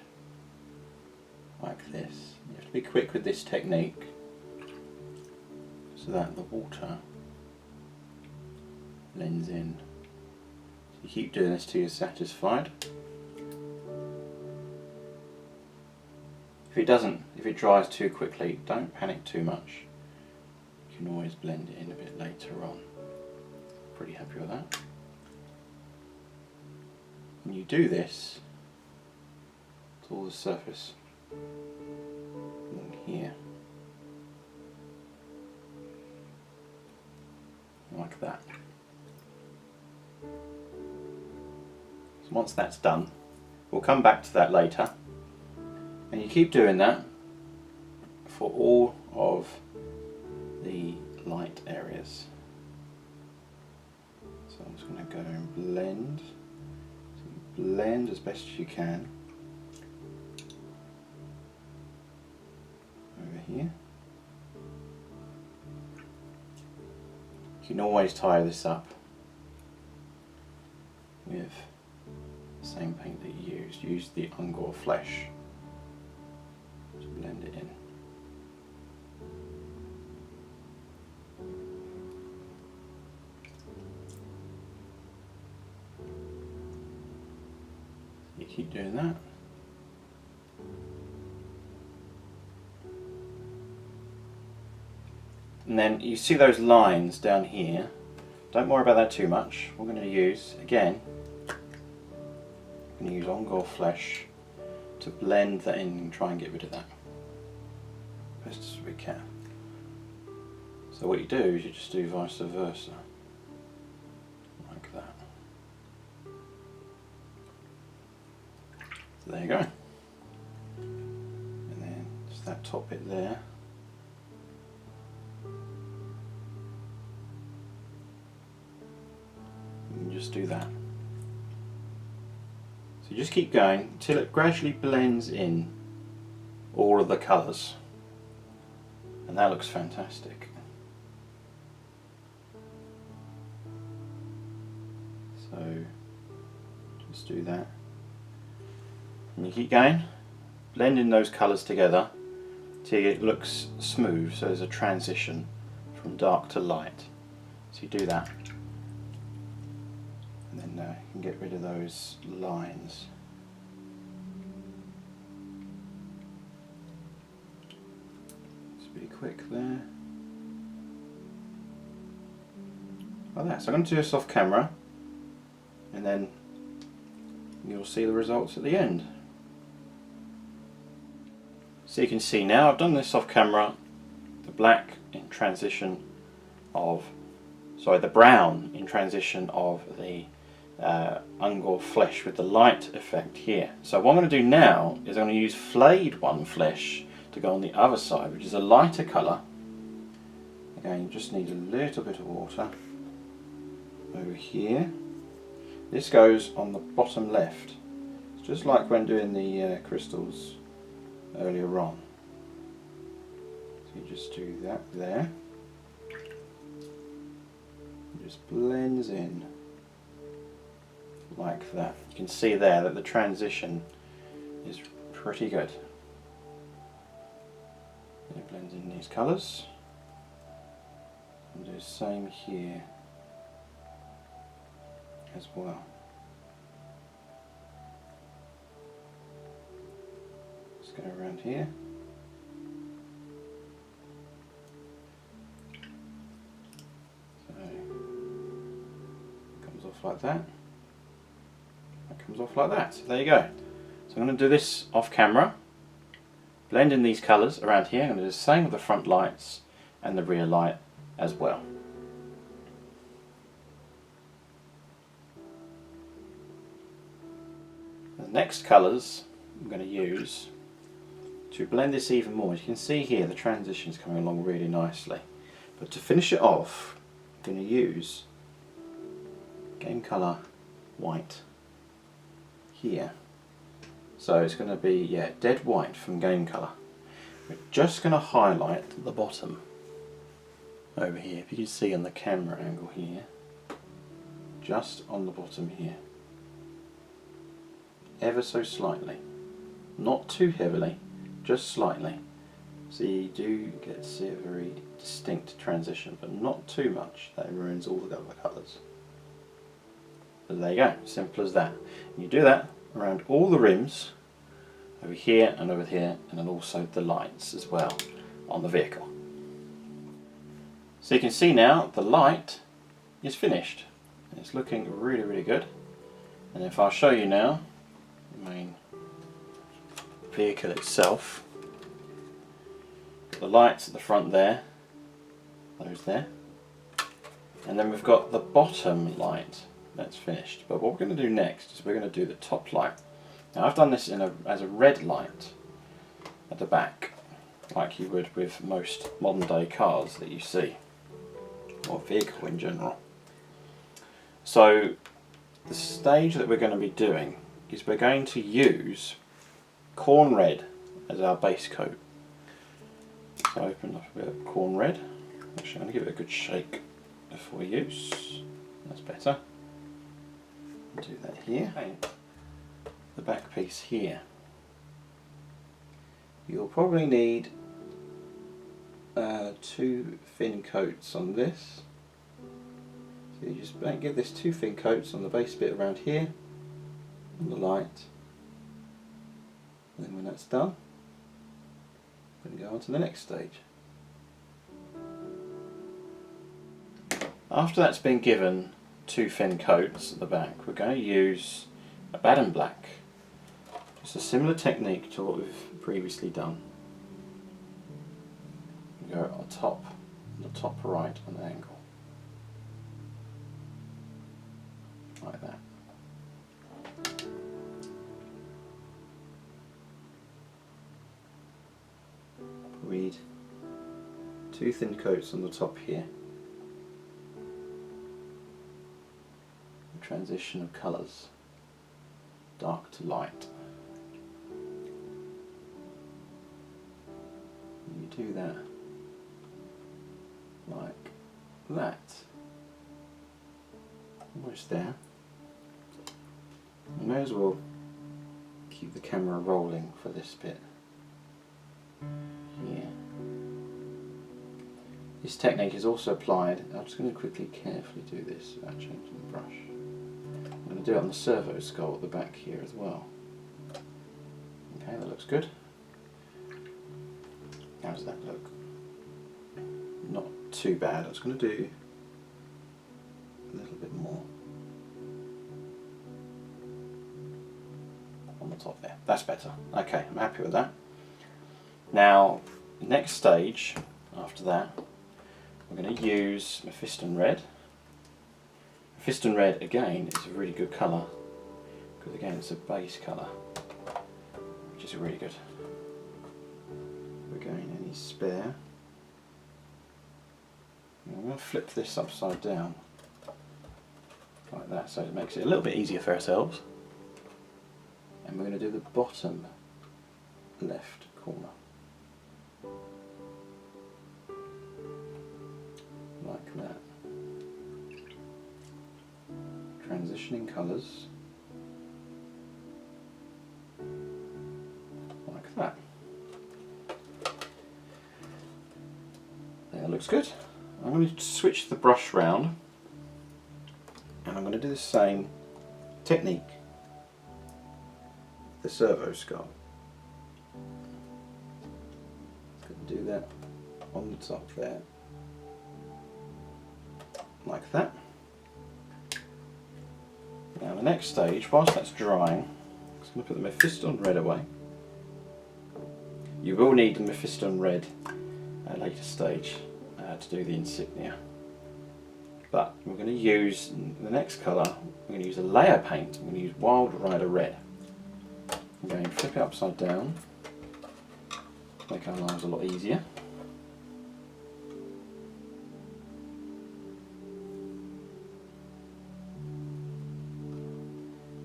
like this. You have to be quick with this technique so that the water blends in. So you keep doing this till you're satisfied. If it dries too quickly, don't panic too much. You can always blend it in a bit later on. Pretty happy with that. And you do this to all the surface along here, like that. So once that's done, we'll come back to that later, and you keep doing that for all of the light areas. So I'm just going to go and blend. So blend as best as you can over here. You can always tie this up with the same paint that you used. Use the Ungor Flesh to blend it in. You keep doing that. And then you see those lines down here. Don't worry about that too much. We're going to use, again, I'm going to use Ungor Flesh to blend that in and try and get rid of that best as we can. So what you do is you just do vice versa, like that. So there you go. And then just that top bit there. And just do that. So you just keep going until it gradually blends in all of the colours. And that looks fantastic. So just do that. And you keep going, blending those colours together till it looks smooth, so there's a transition from dark to light. So you do that. And then you can get rid of those lines. Just be quick there. Like that. So I'm going to do this off camera, and then you'll see the results at the end. So you can see now I've done this off camera, the black in transition of, sorry, the brown in transition of the Ungor flesh with the light effect here. So what I'm going to do now is I'm going to use flayed one flesh to go on the other side, which is a lighter colour. Again, you just need a little bit of water over here. This goes on the bottom left. It's just like when doing the crystals earlier on. So you just do that there. It just blends in like that. You can see there that the transition is pretty good. And it blends in these colours. And do the same here as well. Let's go around here. So it comes off like that. That comes off like that. So there you go. So I'm going to do this off camera. Blend in these colours around here. I'm going to do the same with the front lights and the rear light as well. The next colours I'm going to use to blend this even more. As you can see here, the transition is coming along really nicely. But to finish it off, I'm going to use game colour white here. So it's going to be, yeah, dead white from game colour. We're just going to highlight the bottom over here. If you can see on the camera angle here, just on the bottom here. Ever so slightly. Not too heavily, just slightly. So you do get to see a very distinct transition, but not too much that it ruins all the other colours. But there you go, simple as that. And you do that around all the rims, over here and over here, and then also the lights as well on the vehicle. So you can see now the light is finished. And it's looking really, really good. And if I'll show you now the main vehicle itself, the lights at the front there, those there, and then we've got the bottom light that's finished. But what we're going to do next is we're going to do the top light. Now I've done this as a red light at the back, like you would with most modern day cars that you see, or vehicle in general. So the stage that we're going to be doing is we're going to use Khorne Red as our base coat. So open up a bit of Khorne Red. Actually, I'm going to give it a good shake before use. That's better. Do that here. Paint the back piece here. You'll probably need 2 thin coats on this. So you just give this 2 thin coats on the base bit around here, on the light. And then when that's done, we're going to go on to the next stage. After that's been given 2 thin coats at the back, we're going to use a Baden Black. It's a similar technique to what we've previously done. We go on the top right on the angle. Like that. Read 2 thin coats on the top here. The transition of colours, dark to light. And you do that like that. Almost there. You may as well keep the camera rolling for this bit here. This technique is also applied. I'm just going to quickly carefully do this without changing the brush. I'm going to do it on the servo skull at the back here as well. Okay, that looks good. How does that look? Not too bad. I was going to do a little bit more on the top there. That's better. Okay, I'm happy with that. Now, next stage after that, we're going to use Mephiston Red. Mephiston Red, again, is a really good colour, because again it's a base colour, which is really good. Again, any spare. I'm going to flip this upside down, like that, so it makes it a little bit easier for ourselves. And we're going to do the bottom left corner. Like that. Transitioning colours. Like that. That looks good. I'm going to switch the brush round and I'm going to do the same technique. The servo skull. Going to do that on the top there. Like that. Now the next stage, whilst that's drying, I'm just going to put the Mephiston Red away. You will need the Mephiston Red at a later stage to do the insignia. But we're going to use the next colour, we're going to use a layer paint. I'm going to use Wild Ryder Red. I'm going to flip it upside down, make our lives a lot easier.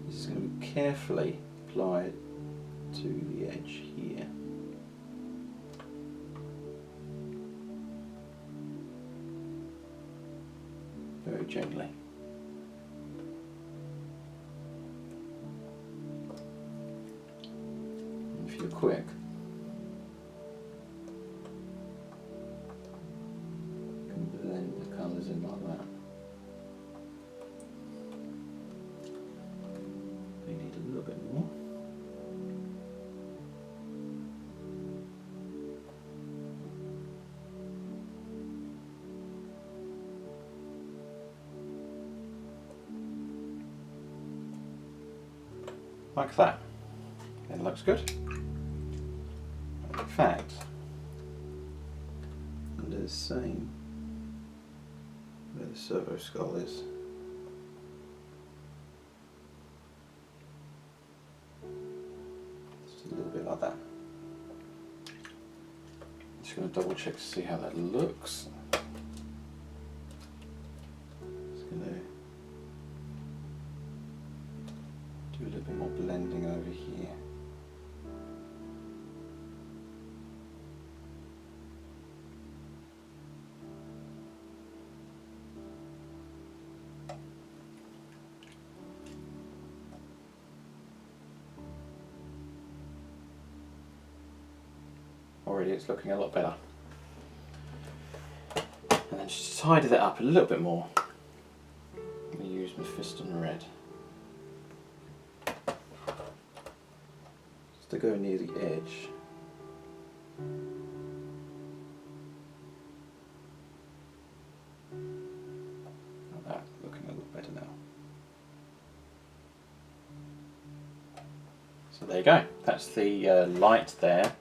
This is going to be carefully applied to the edge here. Very gently. And if you're quick, you can blend the colours in like that. You need a little bit more. Like that. It looks good. In fact, I'll do the same where the servo skull is. Just a little bit like that. Just going to double check to see how that looks. Just going to do a little bit more blending over here. Already it's looking a lot better. And then just tidy that up a little bit more. I'm going to use Mephiston Red. To go near the edge. Like that, looking a little better now. So there you go, that's the light there.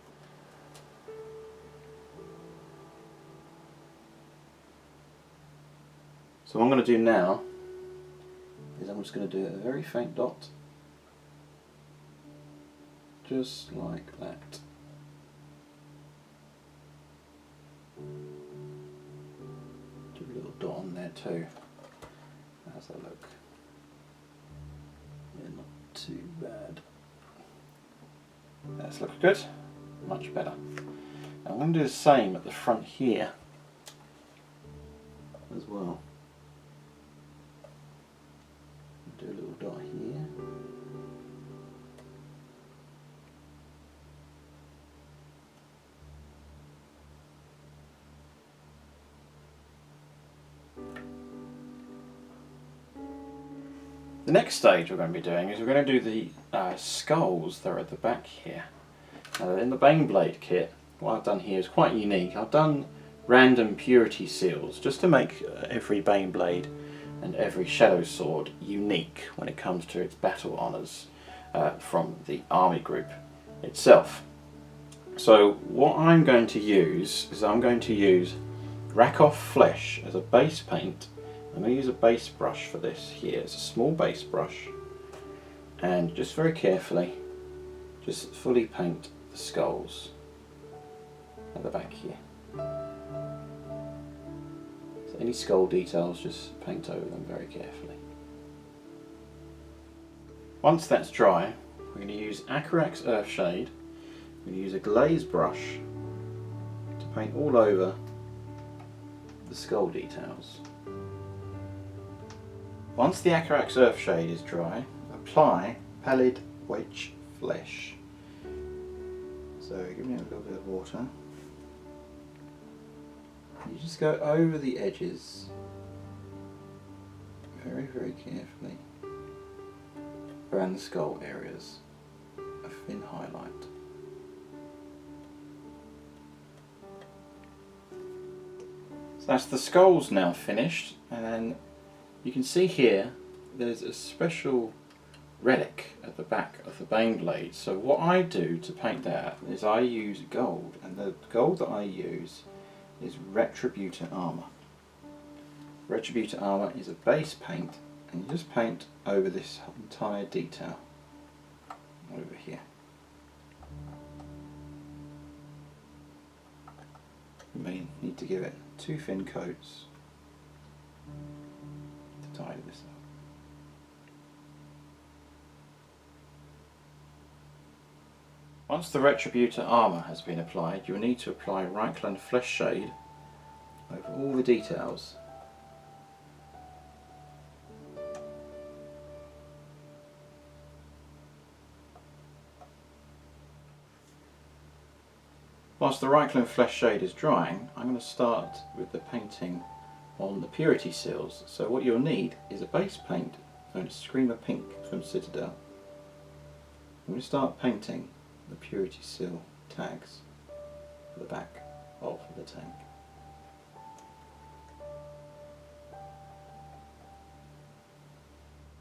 So what I'm going to do now is I'm just going to do a very faint dot. Just like that. Do a little dot on there too. How's that look? Yeah, not too bad. That's looking good. Much better. Now I'm going to do the same at the front here as well. Do a little dot here. The next stage we're going to be doing is we're going to do the skulls that are at the back here. In the Baneblade kit, what I've done here is quite unique. I've done random purity seals just to make every Baneblade and every Shadow Sword unique when it comes to its battle honours from the army group itself. So what I'm going to use is I'm going to use Rakoff Flesh as a base paint. I'm I'm going to use a base brush for this here. It's a small base brush, and just very carefully just fully paint the skulls at the back here. So any skull details, just paint over them very carefully. Once that's dry, we're going to use Acarax Earthshade. We're going to use a glaze brush to paint all over the skull details. Once the Acarax Earthshade is dry, apply Pallid Wych Flesh. So give me a little bit of water. You just go over the edges very, very carefully around the skull areas, a thin highlight. So that's the skulls now finished, and then you can see here there's a special relic at the back of the Baneblade. So what I do to paint that is I use gold, and the gold that I use is Retributor Armour. Retributor Armour is a base paint, and you just paint over this entire detail over here. You may need to give it 2 thin coats to tidy this up. Once the Retributor Armour has been applied, you'll need to apply Reichland Flesh Shade over all the details. Whilst the Reichland Flesh Shade is drying, I'm going to start with the painting on the purity seals. So what you'll need is a base paint known as Screamer Pink from Citadel. I'm going to start painting the purity seal tags for the back of the tank.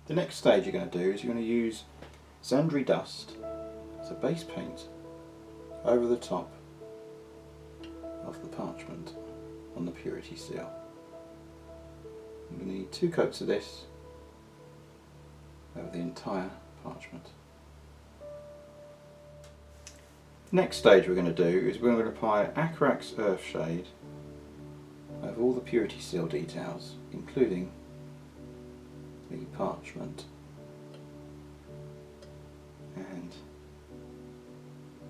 The next stage you're going to do is you're going to use Zandri dust as a base paint over the top of the parchment on the purity seal. I'm going to need 2 coats of this over the entire parchment. Next stage we're going to do is we're going to apply Acarax Earthshade over all the purity seal details, including the parchment and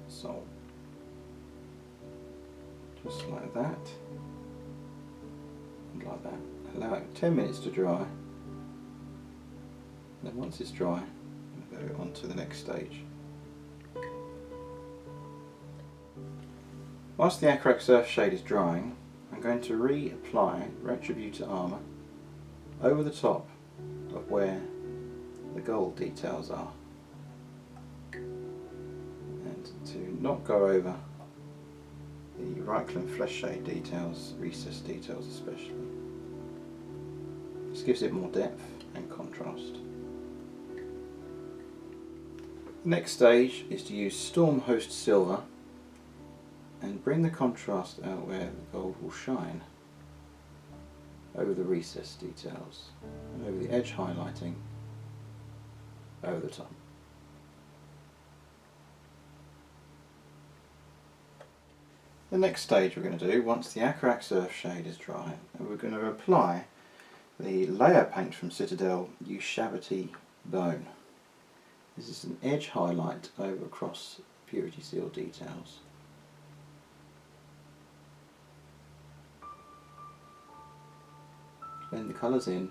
sole. Just like that, and like that. Allow it 10 minutes to dry, and then once it's dry, we'll go on to the next stage. Whilst the Acarax Earthshade is drying, I'm going to reapply Retributor Armour over the top of where the gold details are, and to not go over the Reichland Flesh Shade details, recess details especially. This gives it more depth and contrast. The next stage is to use Stormhost Silver and bring the contrast out where the gold will shine over the recess details and over the edge highlighting over the top. The next stage we're going to do, once the Acarax Earthshade is dry, we're going to apply the layer paint from Citadel, Ushabti Bone. This is an edge highlight over across purity seal details. Blend the colours in,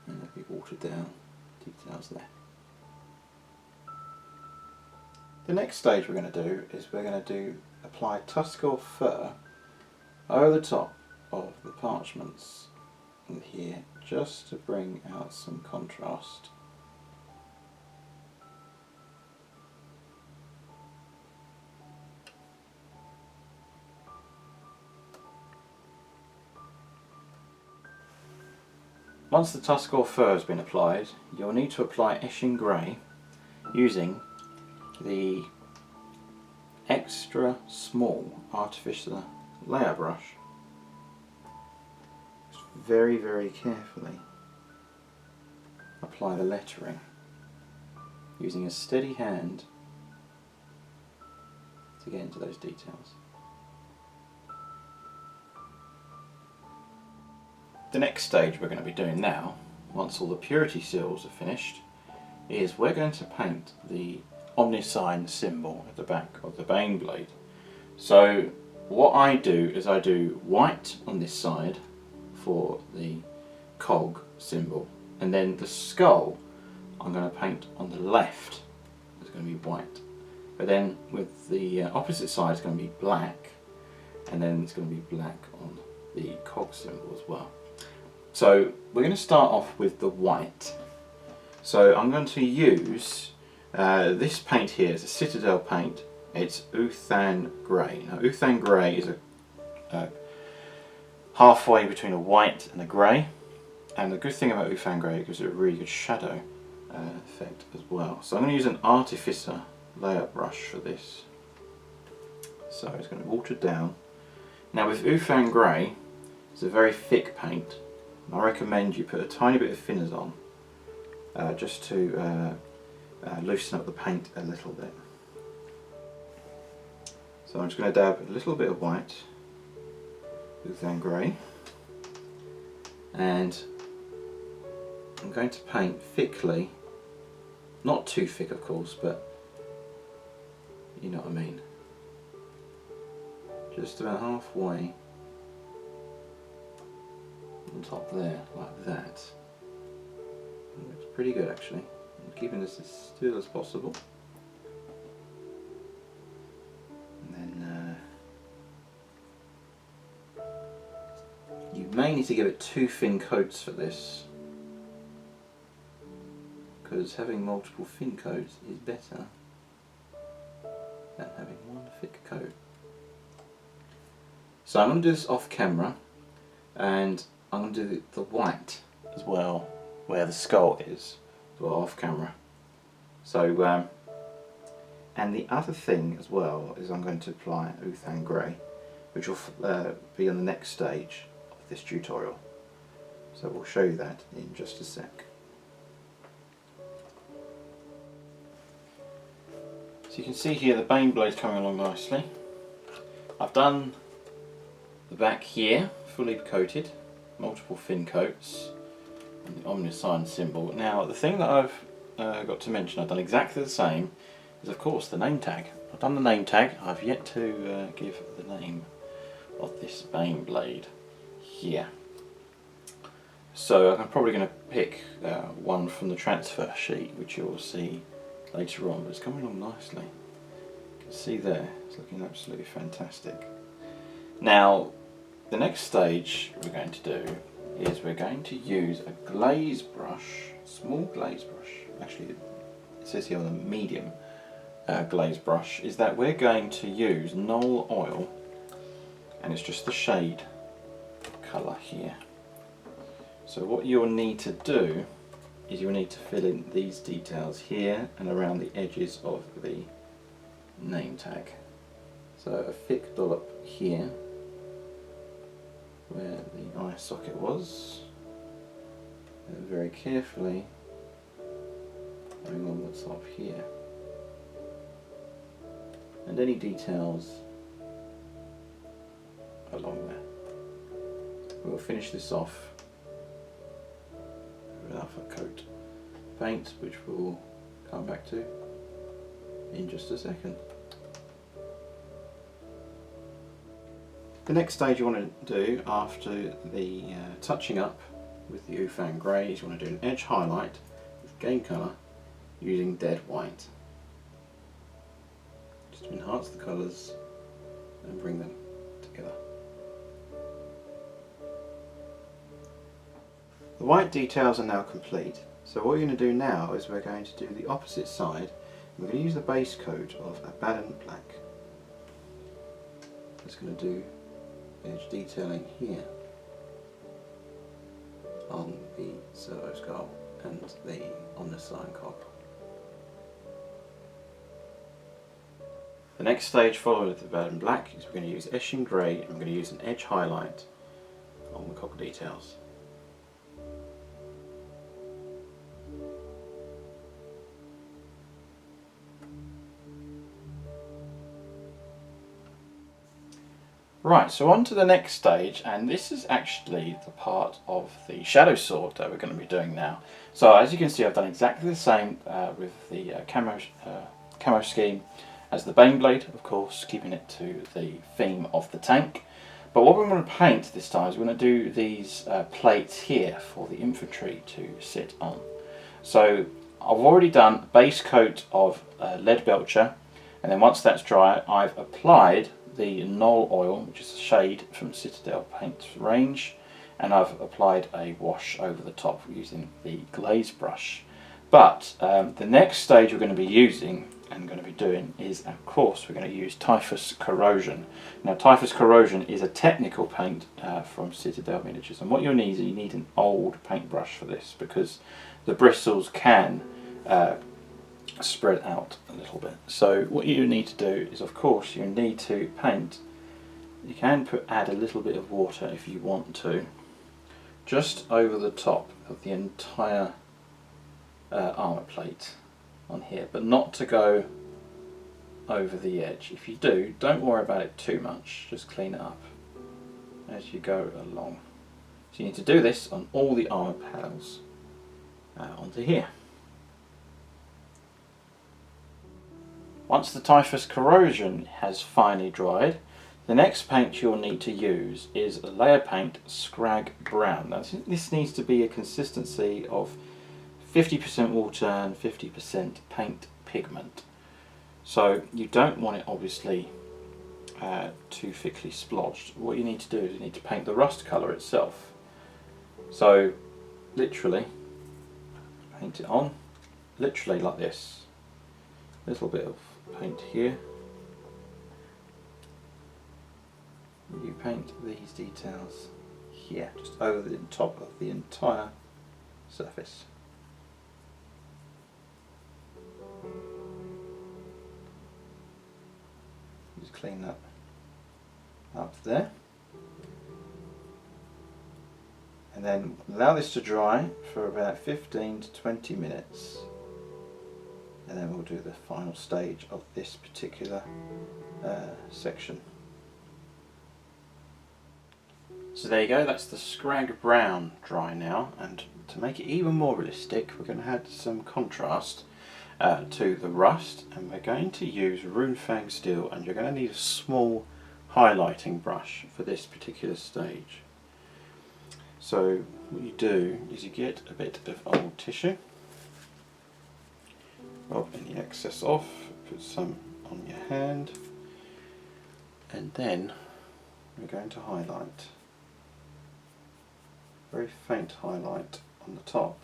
and there'll be watered down details there. The next stage we're going to do is we're going to apply Tuskgor Fur over the top of the parchments here, just to bring out some contrast. Once the Tuskgor Fur has been applied, you'll need to apply Mephiston Grey using the extra small artificial layer brush very, very carefully apply the lettering, using a steady hand to get into those details. The next stage we're going to be doing now, once all the purity seals are finished, is we're going to paint the Omniscience Symbol at the back of the Baneblade. So what I do is I do white on this side for the cog symbol, and then the skull I'm going to paint on the left. It's going to be white, but then with the opposite side it's going to be black, and then it's going to be black on the cog symbol as well. So we're going to start off with the white. So I'm going to use this paint here. It's a Citadel paint. It's Ulthuan Grey. Now Ulthuan Grey is a halfway between a white and a grey, and the good thing about Ulthuan Grey, it gives it a really good shadow effect as well. So I'm going to use an Artificer layer brush for this. So it's going to be watered down. Now with Ulthuan Grey, it's a very thick paint. I recommend you put a tiny bit of thinners on, just to loosen up the paint a little bit. So I'm just going to dab a little bit of white, Ulthuan Grey, and I'm going to paint thickly, not too thick of course, but you know what I mean, just about halfway on top there, like that. It looks pretty good actually. I'm keeping this as still as possible. And then you may need to give it 2 thin coats for this, because having multiple thin coats is better than having one thick coat. So I'm going to do this off camera, and I'm going to do the white as well, where the skull is, as well, off camera. So, and the other thing as well is I'm going to apply Ulthuan Grey, which will be on the next stage of this tutorial. So we'll show you that in just a sec. So you can see here the Baneblade's coming along nicely. I've done the back here, fully coated, multiple thin coats, and the Omniscience Symbol. Now the thing that I've got to mention, I've done exactly the same, is of course the name tag. I've done the name tag, I've yet to give the name of this Baneblade here. So I'm probably going to pick one from the transfer sheet, which you'll see later on, but it's coming along nicely. You can see there, it's looking absolutely fantastic. Now the next stage we're going to do is we're going to use a glaze brush, small glaze brush, actually it says here on a medium glaze brush, is that we're going to use Knoll Oil, and it's just the shade colour here. So what you'll need to do is you'll need to fill in these details here and around the edges of the name tag. So a thick dollop here where the eye socket was, and very carefully going on the top here, and any details along there. We'll finish this off with another coat of paint, which we'll come back to in just a second. The next stage you want to do after the touching up with the Ulthuan Grey is you want to do an edge highlight with game colour using dead white, just to enhance the colours and bring them together. The white details are now complete, so what you're going to do now is we're going to do the opposite side. We're going to use the base coat of Abaddon Black. Just going to do edge detailing here on the servo skull and on the sign cog. The next stage following the Baneblade Black is we're going to use Ashen Grey, and we're going to use an edge highlight on the cog details. Right, so on to the next stage, and this is actually the part of the Shadowsword that we're going to be doing now. So as you can see, I've done exactly the same with the camo scheme as the Baneblade, of course, keeping it to the theme of the tank. But what we're going to paint this time is we're going to do these plates here for the infantry to sit on. So I've already done a base coat of lead Belcher, and then once that's dry, I've applied the Knoll Oil, which is a shade from Citadel Paint's range, and I've applied a wash over the top using the Glaze Brush. But the next stage we're going to be using and going to be doing is, of course, we're going to use Typhus Corrosion. Now, Typhus Corrosion is a technical paint from Citadel Miniatures, and what you'll need is you need an old paintbrush for this, because the bristles can spread out a little bit. So what you need to do is, of course, you need to paint. You can add a little bit of water if you want to, just over the top of the entire armour plate on here, but not to go over the edge. If you do, don't worry about it too much, just clean it up as you go along. So you need to do this on all the armour panels onto here. Once the Typhus Corrosion has finally dried, the next paint you'll need to use is a layer paint Scrag Brown. Now this needs to be a consistency of 50% water and 50% paint pigment. So you don't want it obviously too thickly splodged. What you need to do is you need to paint the rust colour itself. So literally paint it on, literally like this. A little bit of paint here. You paint these details here, just over the top of the entire surface. Just clean that up there. And then allow this to dry for about 15 to 20 minutes. And then we'll do the final stage of this particular section. So there you go, that's the Scrag Brown dry now, and to make it even more realistic we're going to add some contrast to the rust, and we're going to use Runefang Steel, and you're going to need a small highlighting brush for this particular stage. So what you do is you get a bit of old tissue, rub any excess off, put some on your hand, and then we're going to highlight. Very faint highlight on the top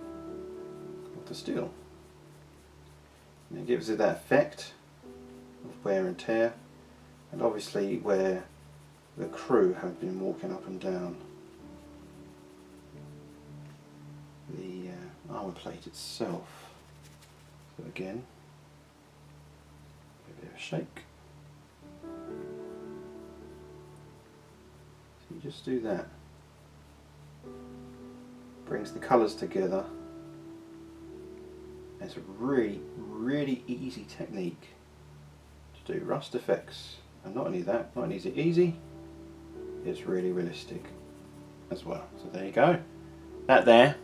of the steel. And it gives it that effect of wear and tear, and obviously where the crew have been walking up and down the armour plate itself. So again, give it a shake. So you just do that. Brings the colours together. It's a really easy technique to do rust effects, and not only that, not only is it easy, it's really realistic as well. So there you go. That there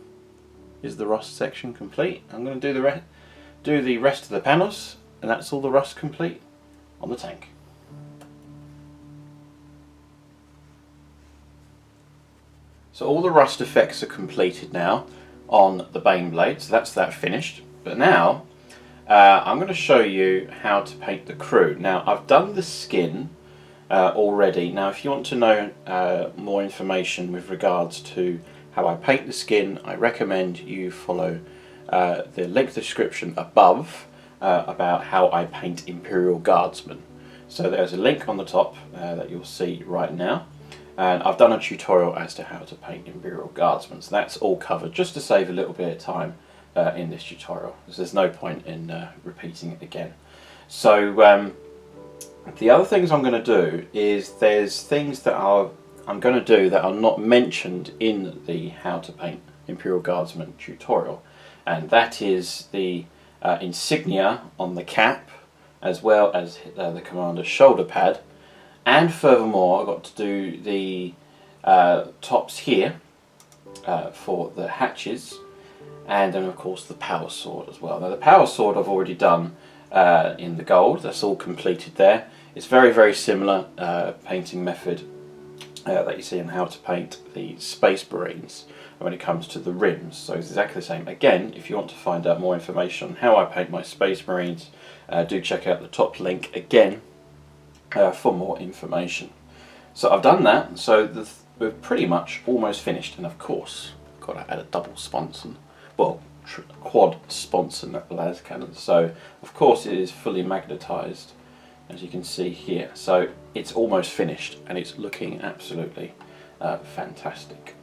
is the rust section complete. I'm going to do the rest of the panels, and that's all the rust complete on the tank. So all the rust effects are completed now on the Baneblade, so that's that finished. But now I'm going to show you how to paint the crew. Now I've done the skin already. Now if you want to know more information with regards to how I paint the skin, I recommend you follow the link description above about how I paint Imperial Guardsmen. So there's a link on the top that you'll see right now. And I've done a tutorial as to how to paint Imperial Guardsmen, so that's all covered, just to save a little bit of time in this tutorial, because there's no point in repeating it again. So the other things I'm going to do is there's things that I'm going to do that are not mentioned in the how to paint Imperial Guardsmen tutorial, and that is the insignia on the cap, as well as the commander's shoulder pad, And furthermore, I got to do the tops here for the hatches, and then of course the power sword as well. Now the power sword I've already done in the gold. That's all completed there. It's very, very similar painting method that you see on how to paint the Space Marines when it comes to the rims. So it's exactly the same. Again, if you want to find out more information on how I paint my Space Marines, do check out the top link again for more information. So I've done that, so we're pretty much almost finished, and of course I've got to add a double sponson, well, quad sponson at the las cannon. So of course it is fully magnetised, as you can see here. So it's almost finished and it's looking absolutely fantastic.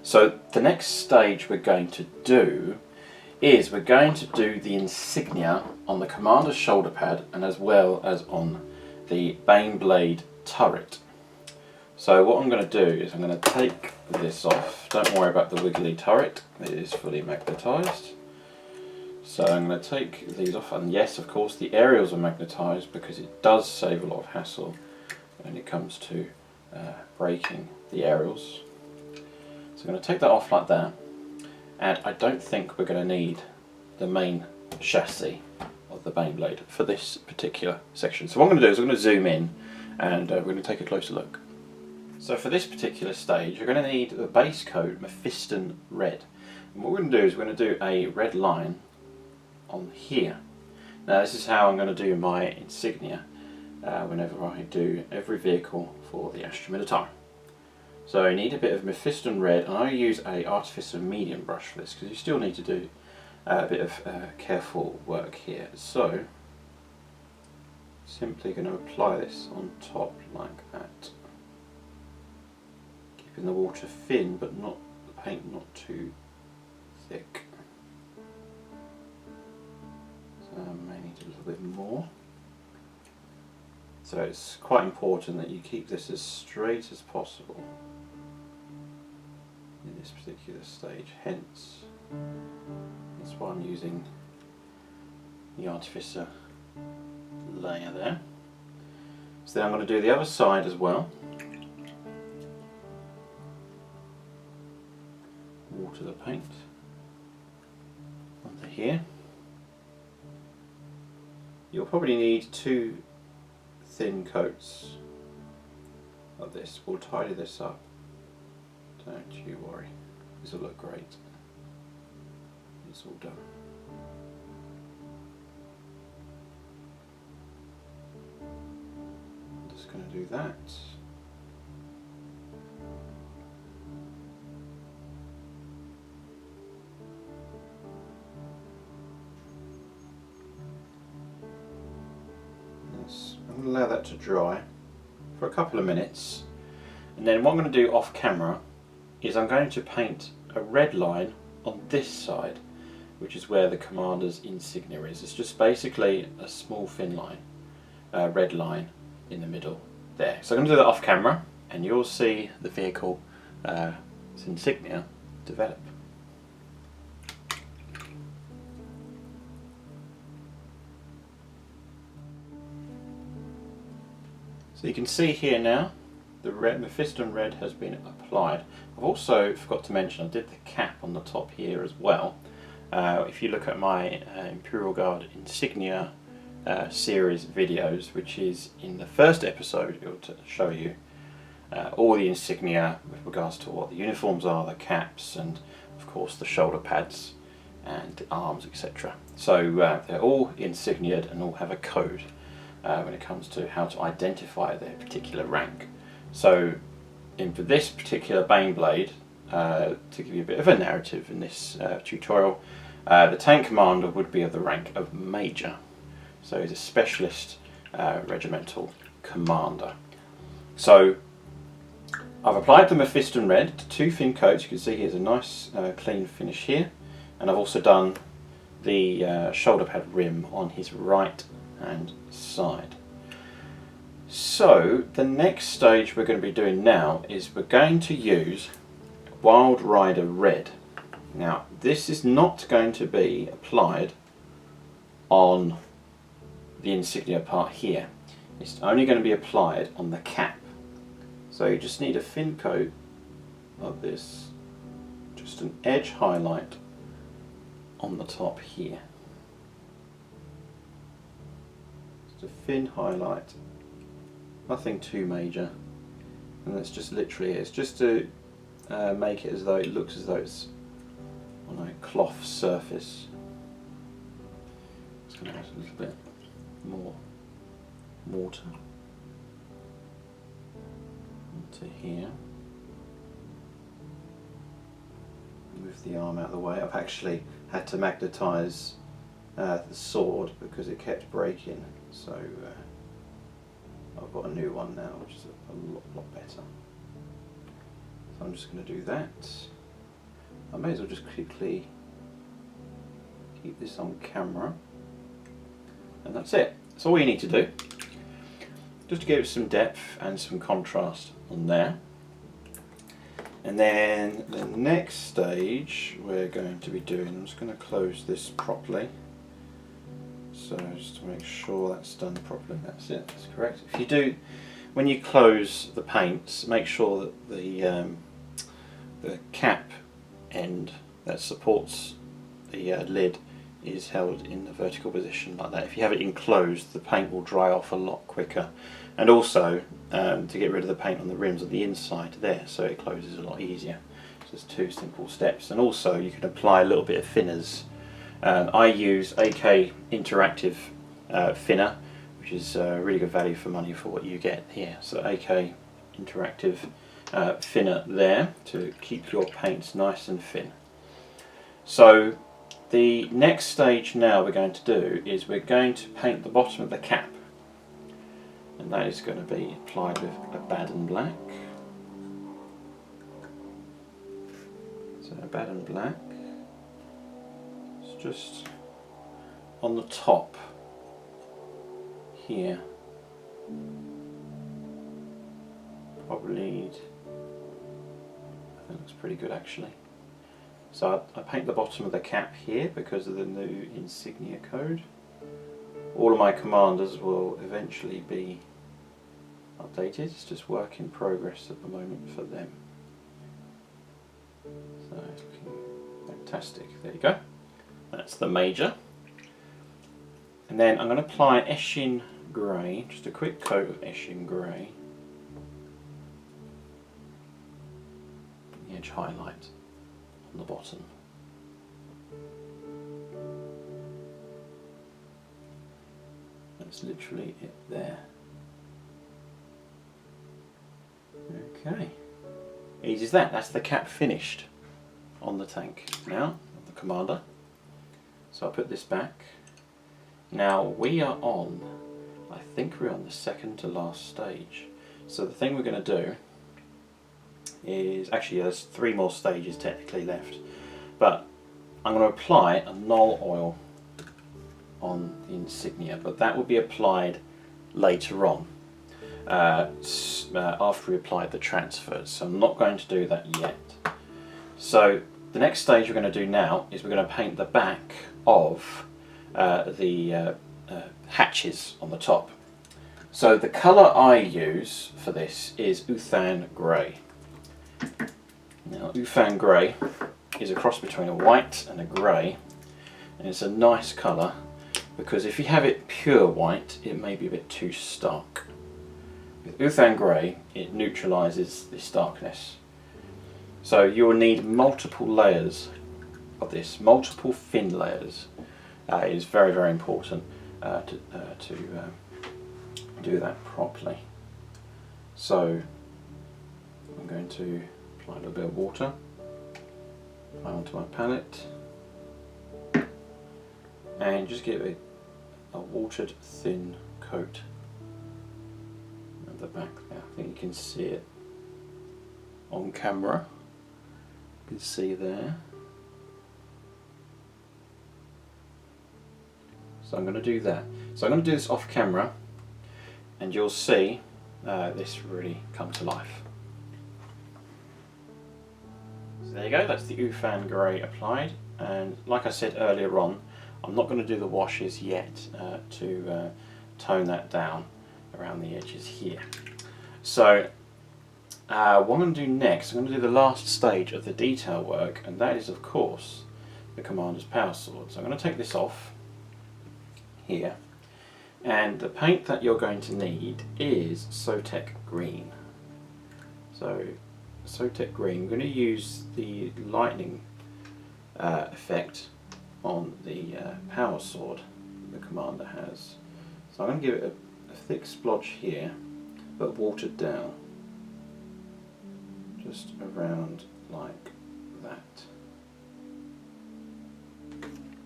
So the next stage we're going to do is we're going to do the insignia on the commander's shoulder pad, and as well as on the Baneblade turret. So what I'm going to do is I'm going to take this off. Don't worry about the wiggly turret, it is fully magnetised. So I'm going to take these off, and yes, of course the aerials are magnetised because it does save a lot of hassle when it comes to breaking the aerials. So I'm going to take that off like that, and I don't think we're going to need the main chassis of the Baneblade for this particular section. So what I'm going to do is I'm going to zoom in and we're going to take a closer look. So for this particular stage you're going to need the base coat Mephiston Red. And what we're going to do is we're going to do a red line on here. Now this is how I'm going to do my insignia whenever I do every vehicle for the Astra Militarum. So I need a bit of Mephiston Red, and I use a artificial medium brush for this because you still need to do a bit of careful work here. So simply going to apply this on top like that, keeping the water thin but not the paint not too thick. So I may need a little bit more. So it's quite important that you keep this as straight as possible in this particular stage, hence that's why I'm using the artificer layer there. So then I'm going to do the other side as well. Water the paint onto here. You'll probably need 2 thin coats of this. We'll tidy this up, don't you worry, this will look great. It's all done. I'm just going to do that. I'm going to allow that to dry for a couple of minutes, and then what I'm going to do off camera is I'm going to paint a red line on this side, which is where the commander's insignia is. It's just basically a small thin line, red line in the middle there. So I'm going to do that off camera and you'll see the vehicle, its insignia, develop. So you can see here now the Mephiston Red has been applied. I've also forgot to mention I did the cap on the top here as well. If you look at my Imperial Guard insignia series videos, which is in the first episode, it will show you all the insignia with regards to what the uniforms are, the caps, and of course the shoulder pads and the arms, etc. So they're all insigniaed and all have a code when it comes to how to identify their particular rank. So for this particular Baneblade, to give you a bit of a narrative in this tutorial, the tank commander would be of the rank of Major. So he's a specialist regimental commander. So I've applied the Mephiston Red to 2 thin coats. You can see here's a nice clean finish here, and I've also done the shoulder pad rim on his right hand side. So the next stage we're going to be doing now is we're going to use Wild Ryder Red. Now this is not going to be applied on the insignia part here. It's only going to be applied on the cap. So you just need a thin coat of this, just an edge highlight on the top here. Just a thin highlight, nothing too major, and that's just literally it. It's just to make it as though it looks as though it's on a cloth surface. Just going to add a little bit more water into here. Move the arm out of the way. I've actually had to magnetise the sword because it kept breaking, so I've got a new one now, which is a lot better. So I'm just going to do that. I may as well just quickly keep this on camera, and that's it. That's all you need to do, just to give it some depth and some contrast on there. And then the next stage we're going to be doing, I'm just going to close this properly, so just to make sure that's done properly. That's it, that's correct. If you do, when you close the paints, make sure that the cap end that supports the lid is held in the vertical position like that. If you have it enclosed, the paint will dry off a lot quicker, and also to get rid of the paint on the rims on the inside there, so it closes a lot easier. So there's two simple steps, and also you can apply a little bit of thinners. I use AK Interactive thinner, which is really good value for money for what you get here. So AK Interactive thinner there to keep your paints nice and thin. So the next stage now we're going to do is we're going to paint the bottom of the cap, and that is going to be applied with a Baden Black. So a Baden Black, it's just on the top here. Probably, that looks pretty good actually. So I paint the bottom of the cap here because of the new insignia code. All of my commanders will eventually be updated. It's just work in progress at the moment for them. So it's looking fantastic. There you go. That's the major. And then I'm going to apply Eshin Grey, just a quick coat of Eshin Grey. The edge highlight on the bottom. That's literally it there. Okay, easy as that. That's the cap finished on the tank now, of the commander. So I'll put this back. Now we are on, I think we're on the second to last stage. So the thing we're going to do is, actually there's 3 more stages technically left, but I'm going to apply a null oil on the insignia, but that will be applied later on after we applied the transfers, so I'm not going to do that yet. So the next stage we're going to do now is we're going to paint the back of the hatches on the top. So the colour I use for this is Ulthuan Grey. Now Ulthuan Grey is a cross between a white and a grey, and it's a nice colour because if you have it pure white it may be a bit too stark. With Ulthuan Grey it neutralises this darkness. So you will need multiple layers of this, multiple thin layers. It is very, very important to do that properly. So I'm going to apply a little bit of water, apply onto my palette, and just give it a watered thin coat at the back there. I think you can see it on camera. You can see there. So I'm going to do that. So I'm going to do this off camera, and you'll see this really come to life. So there you go, that's the Ulthuan Grey applied, and like I said earlier on, I'm not going to do the washes yet to tone that down. around the edges here. So what I'm going to do next, I'm going to do the last stage of the detail work, and that is of course the Commander's Power Sword. So I'm going to take this off here, and the paint that you're going to need is Sotek Green. So Sotek Green, I'm going to use the lightning effect on the Power Sword the Commander has. So I'm going to give it a thick splotch here, but watered down, just around like that.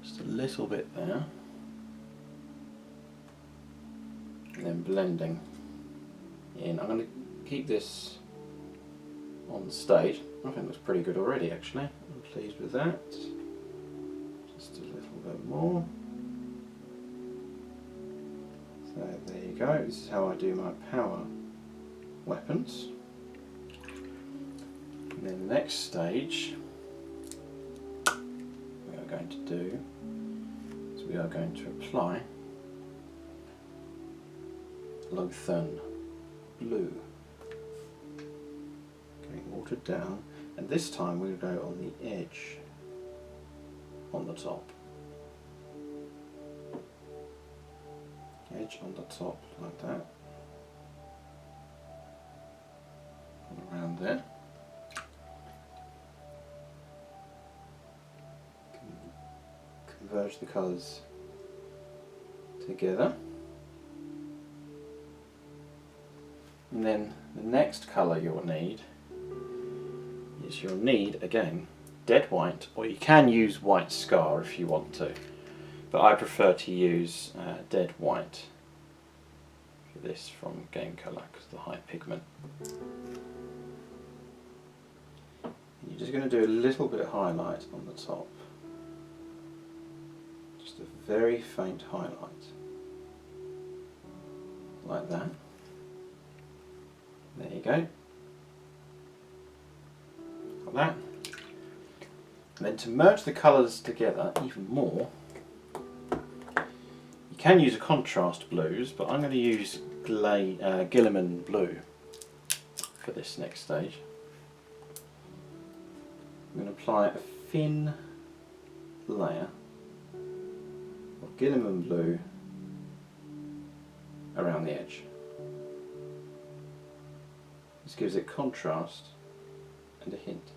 Just a little bit there, and then blending in. I'm going to keep this on the stage. I think it looks pretty good already, actually. I'm pleased with that. Just a little bit more. So there you go. This is how I do my power weapons. And then the next stage we are going to do is we are going to apply Lothern blue, getting watered down, and this time we'll go on the edge, on the top. Edge on the top like that, and around there. Converge the colours together, and then the next colour you'll need is again dead white, or you can use white scar if you want to, but I prefer to use dead white for this from Game Colour because of the high pigment. You're just going to do a little bit of highlight on the top, just a very faint highlight, like that. There you go, like that. And then to merge the colours together even more, you can use a contrast blues, but I'm going to use Guilliman blue for this next stage. I'm going to apply a thin layer of Guilliman blue around the edge. This gives it contrast and a hint.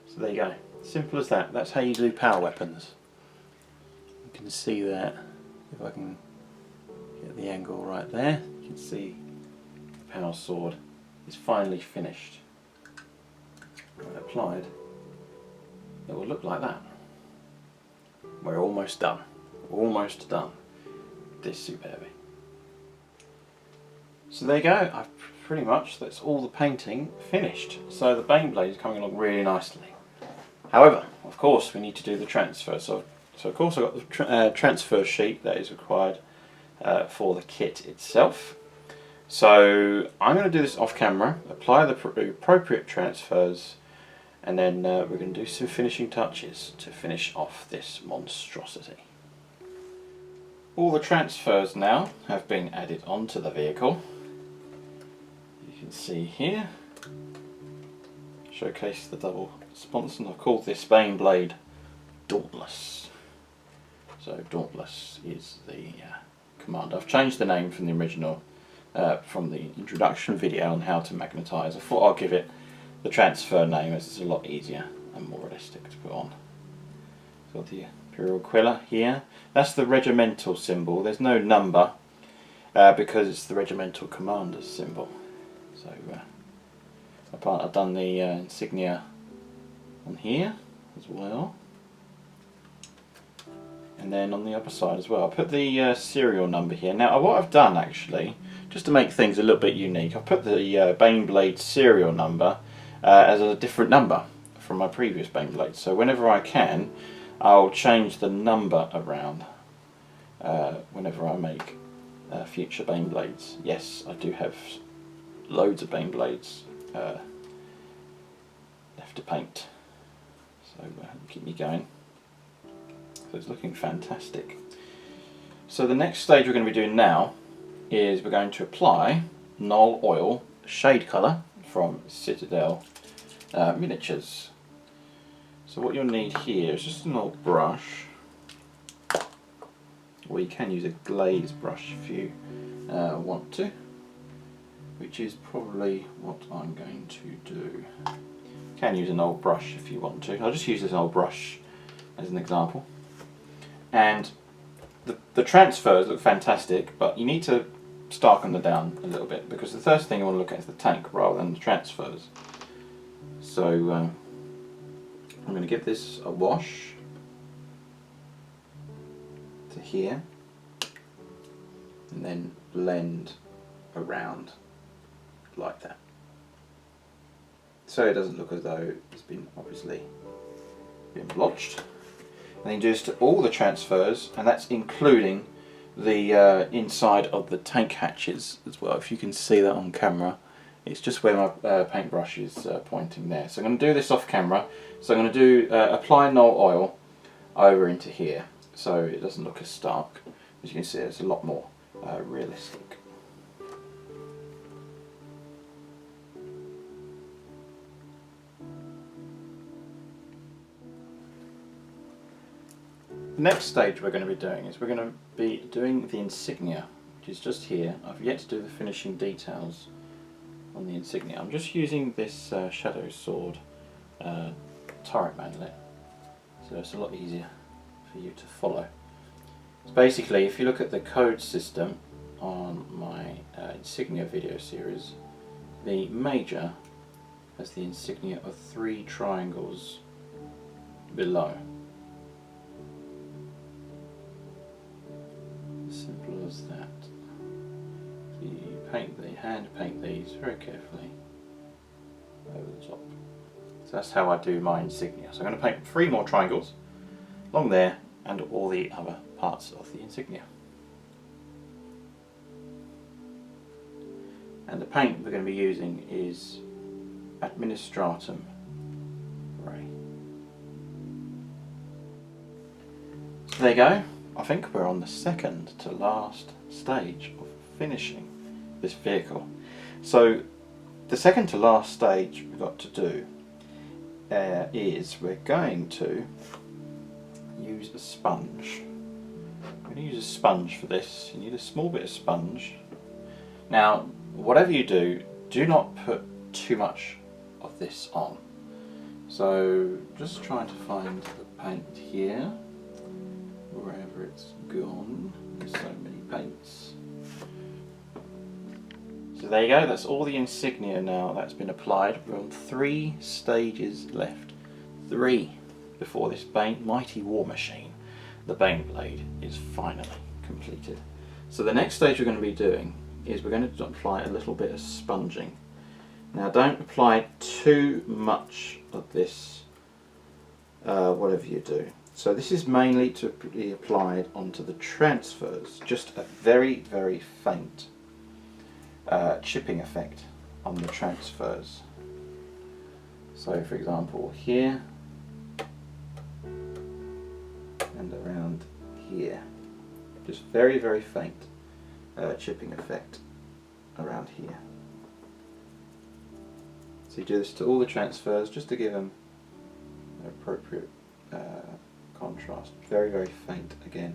So there you go, simple as that. That's how you do power weapons. You can see that, if I can get the angle right there, you can see the power sword is finally finished. When applied, it will look like that. We're almost done. Almost done. This superb. So there you go. I've pretty much, that's all the painting finished. So the Baneblade is coming along really nicely. However, of course, we need to do the transfer. So of course I've got the transfer sheet that is required for the kit itself. So I'm going to do this off camera, apply the appropriate transfers, and then we're going to do some finishing touches to finish off this monstrosity. All the transfers now have been added onto the vehicle. You can see here, showcase the double sponsor, and I've called this Baneblade Dauntless. So Dauntless is the commander. I've changed the name from the original, from the introduction video on how to magnetise. I thought I'll give it the transfer name as it's a lot easier and more realistic to put on. Got the Imperial Quilla here. That's the regimental symbol. There's no number because it's the regimental commander's symbol. So I've done the insignia on here as well, and then on the upper side as well. I put the serial number here. Now what I've done actually, just to make things a little bit unique, I've put the Baneblade serial number as a different number from my previous Baneblade. So whenever I can, I'll change the number around whenever I make future Baneblades. Yes, I do have loads of Baneblades left to paint, so keep me going. So it's looking fantastic. So the next stage we're going to be doing now is we're going to apply Null Oil Shade Colour from Citadel Miniatures. So what you'll need here is just an old brush, or you can use a glaze brush if you want to, which is probably what I'm going to do. You can use an old brush if you want to. I'll just use this old brush as an example. And the transfers look fantastic, but you need to starken them down a little bit, because the first thing you want to look at is the tank rather than the transfers. So I'm going to give this a wash to here, and then blend around like that, so it doesn't look as though it's been obviously been blotched. And then just all the transfers, and that's including the inside of the tank hatches as well. If you can see that on camera, it's just where my paintbrush is pointing there. So I'm going to do this off camera. So I'm going to do apply Null Oil over into here, so it doesn't look as stark. As you can see, it's a lot more realistic. The next stage we're going to be doing is we're going to be doing the insignia, which is just here. I've yet to do the finishing details on the insignia. I'm just using this Shadowsword turret manlet, so it's a lot easier for you to follow. So basically, if you look at the code system on my insignia video series, the major has the insignia of 3 triangles below. Simple as that. So you hand paint these very carefully over the top. So that's how I do my insignia. So I'm going to paint 3 more triangles along there and all the other parts of the insignia. And the paint we're going to be using is Administratum Grey. So there you go. I think we're on the second to last stage of finishing this vehicle. So the second to last stage we've got to do is we're going to use a sponge. I'm going to use a sponge for this. You need a small bit of sponge. Now, whatever you do, do not put too much of this on. So just trying to find the paint here. Wherever it's gone, there's so many paints. So there you go, that's all the insignia now that's been applied. We're on 3 stages left. 3 before this mighty war machine, the Baneblade, is finally completed. So the next stage we're going to be doing is we're going to apply a little bit of sponging. Now don't apply too much of this, whatever you do. So this is mainly to be applied onto the transfers, just a very, very faint chipping effect on the transfers. So for example here and around here, just very, very faint chipping effect around here. So you do this to all the transfers just to give them an appropriate contrast. Very, very faint again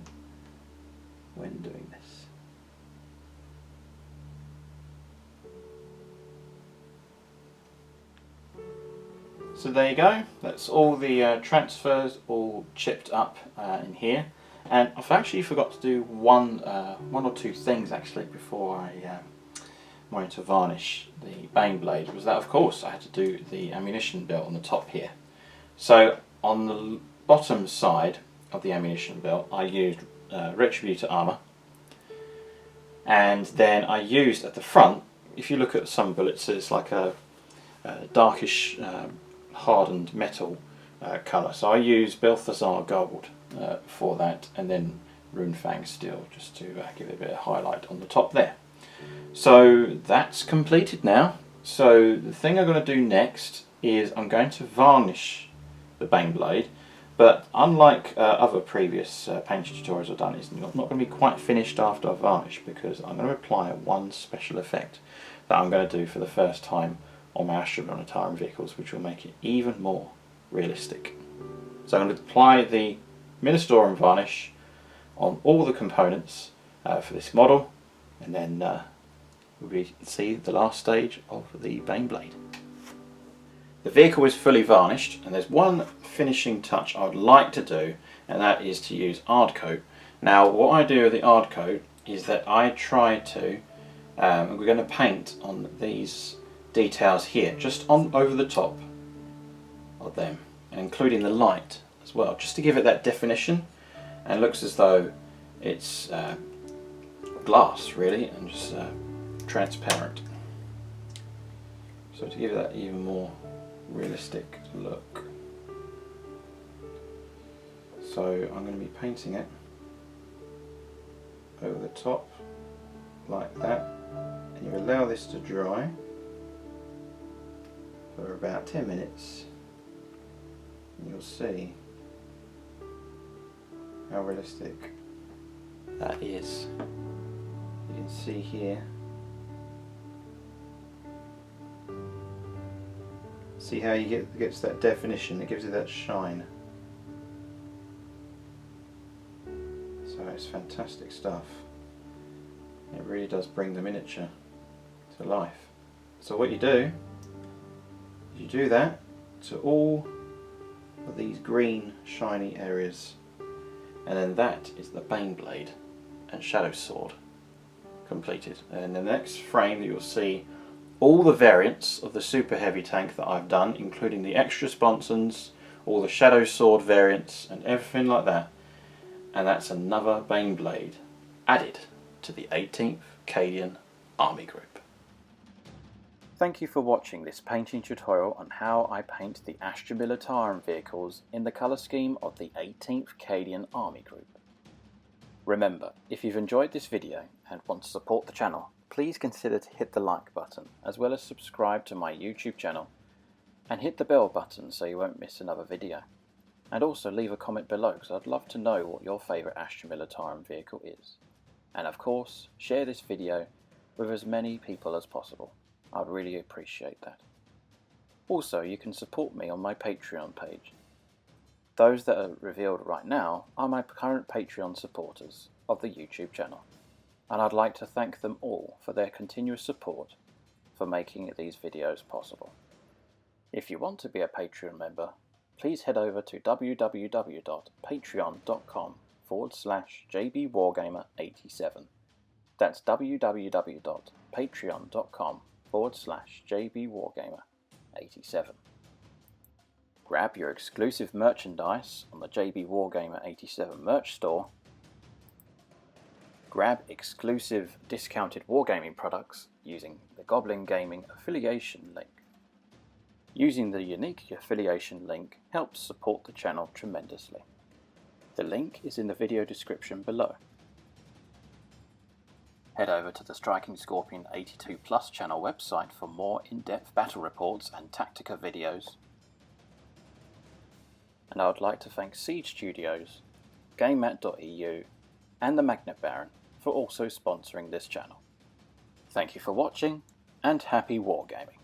when doing this. So there you go, that's all the transfers all chipped up in here. And I've actually forgot to do one or two things actually before I wanted to varnish the Baneblade. Was that, of course, I had to do the ammunition belt on the top here. So on the bottom side of the ammunition belt I used Retributor armour, and then I used at the front, if you look at some bullets, it's like a darkish hardened metal colour, so I used Balthasar gold for that, and then Runefang steel just to give it a bit of highlight on the top there. So that's completed now. So the thing I'm going to do next is I'm going to varnish the Baneblade. But unlike other previous painting tutorials I've done, it's not going to be quite finished after I've varnished, because I'm going to apply one special effect that I'm going to do for the first time on my Astra Militarum vehicles, which will make it even more realistic. So I'm going to apply the Ministorum varnish on all the components for this model, and then we'll see the last stage of the Baneblade. The vehicle is fully varnished, and there's one finishing touch I would like to do, and that is to use Ardcoat. Now what I do with the Ardcoat is that I try to, and we're going to paint on these details here, just on over the top of them, and including the light as well, just to give it that definition, and it looks as though it's glass really, and just transparent. So to give it that even more realistic look. So I'm going to be painting it over the top like that, and you allow this to dry for about 10 minutes, and you'll see how realistic that is. You can see here, see how you gets that definition, it gives you that shine. So it's fantastic stuff. It really does bring the miniature to life. So what you do, you do that to all of these green shiny areas, and then that is the Baneblade and Shadowsword completed. And in the next frame you'll see all the variants of the super heavy tank that I've done, including the extra sponsons, all the Shadowsword variants and everything like that, and that's another Baneblade added to the 18th Cadian Army Group. Thank you for watching this painting tutorial on how I paint the Astra Militarum vehicles in the colour scheme of the 18th Cadian Army Group. Remember, if you've enjoyed this video and want to support the channel, please consider to hit the like button, as well as subscribe to my YouTube channel, and hit the bell button so you won't miss another video. And also leave a comment below, because I'd love to know what your favourite Astra Militarum vehicle is. And of course, share this video with as many people as possible. I'd really appreciate that. Also, you can support me on my Patreon page. Those that are revealed right now are my current Patreon supporters of the YouTube channel, and I'd like to thank them all for their continuous support for making these videos possible. If you want to be a Patreon member, please head over to www.patreon.com/JBWargamer87. That's www.patreon.com/JBWargamer87. Grab your exclusive merchandise on the JB Wargamer 87 merch store. Grab exclusive discounted wargaming products using the Goblin Gaming affiliation link. Using the unique affiliation link helps support the channel tremendously. The link is in the video description below. Head over to the Striking Scorpion 82 Plus channel website for more in-depth battle reports and Tactica videos. And I would like to thank Siege Studios, GameMat.eu and the Magnet Baron for also sponsoring this channel. Thank you for watching, and happy wargaming!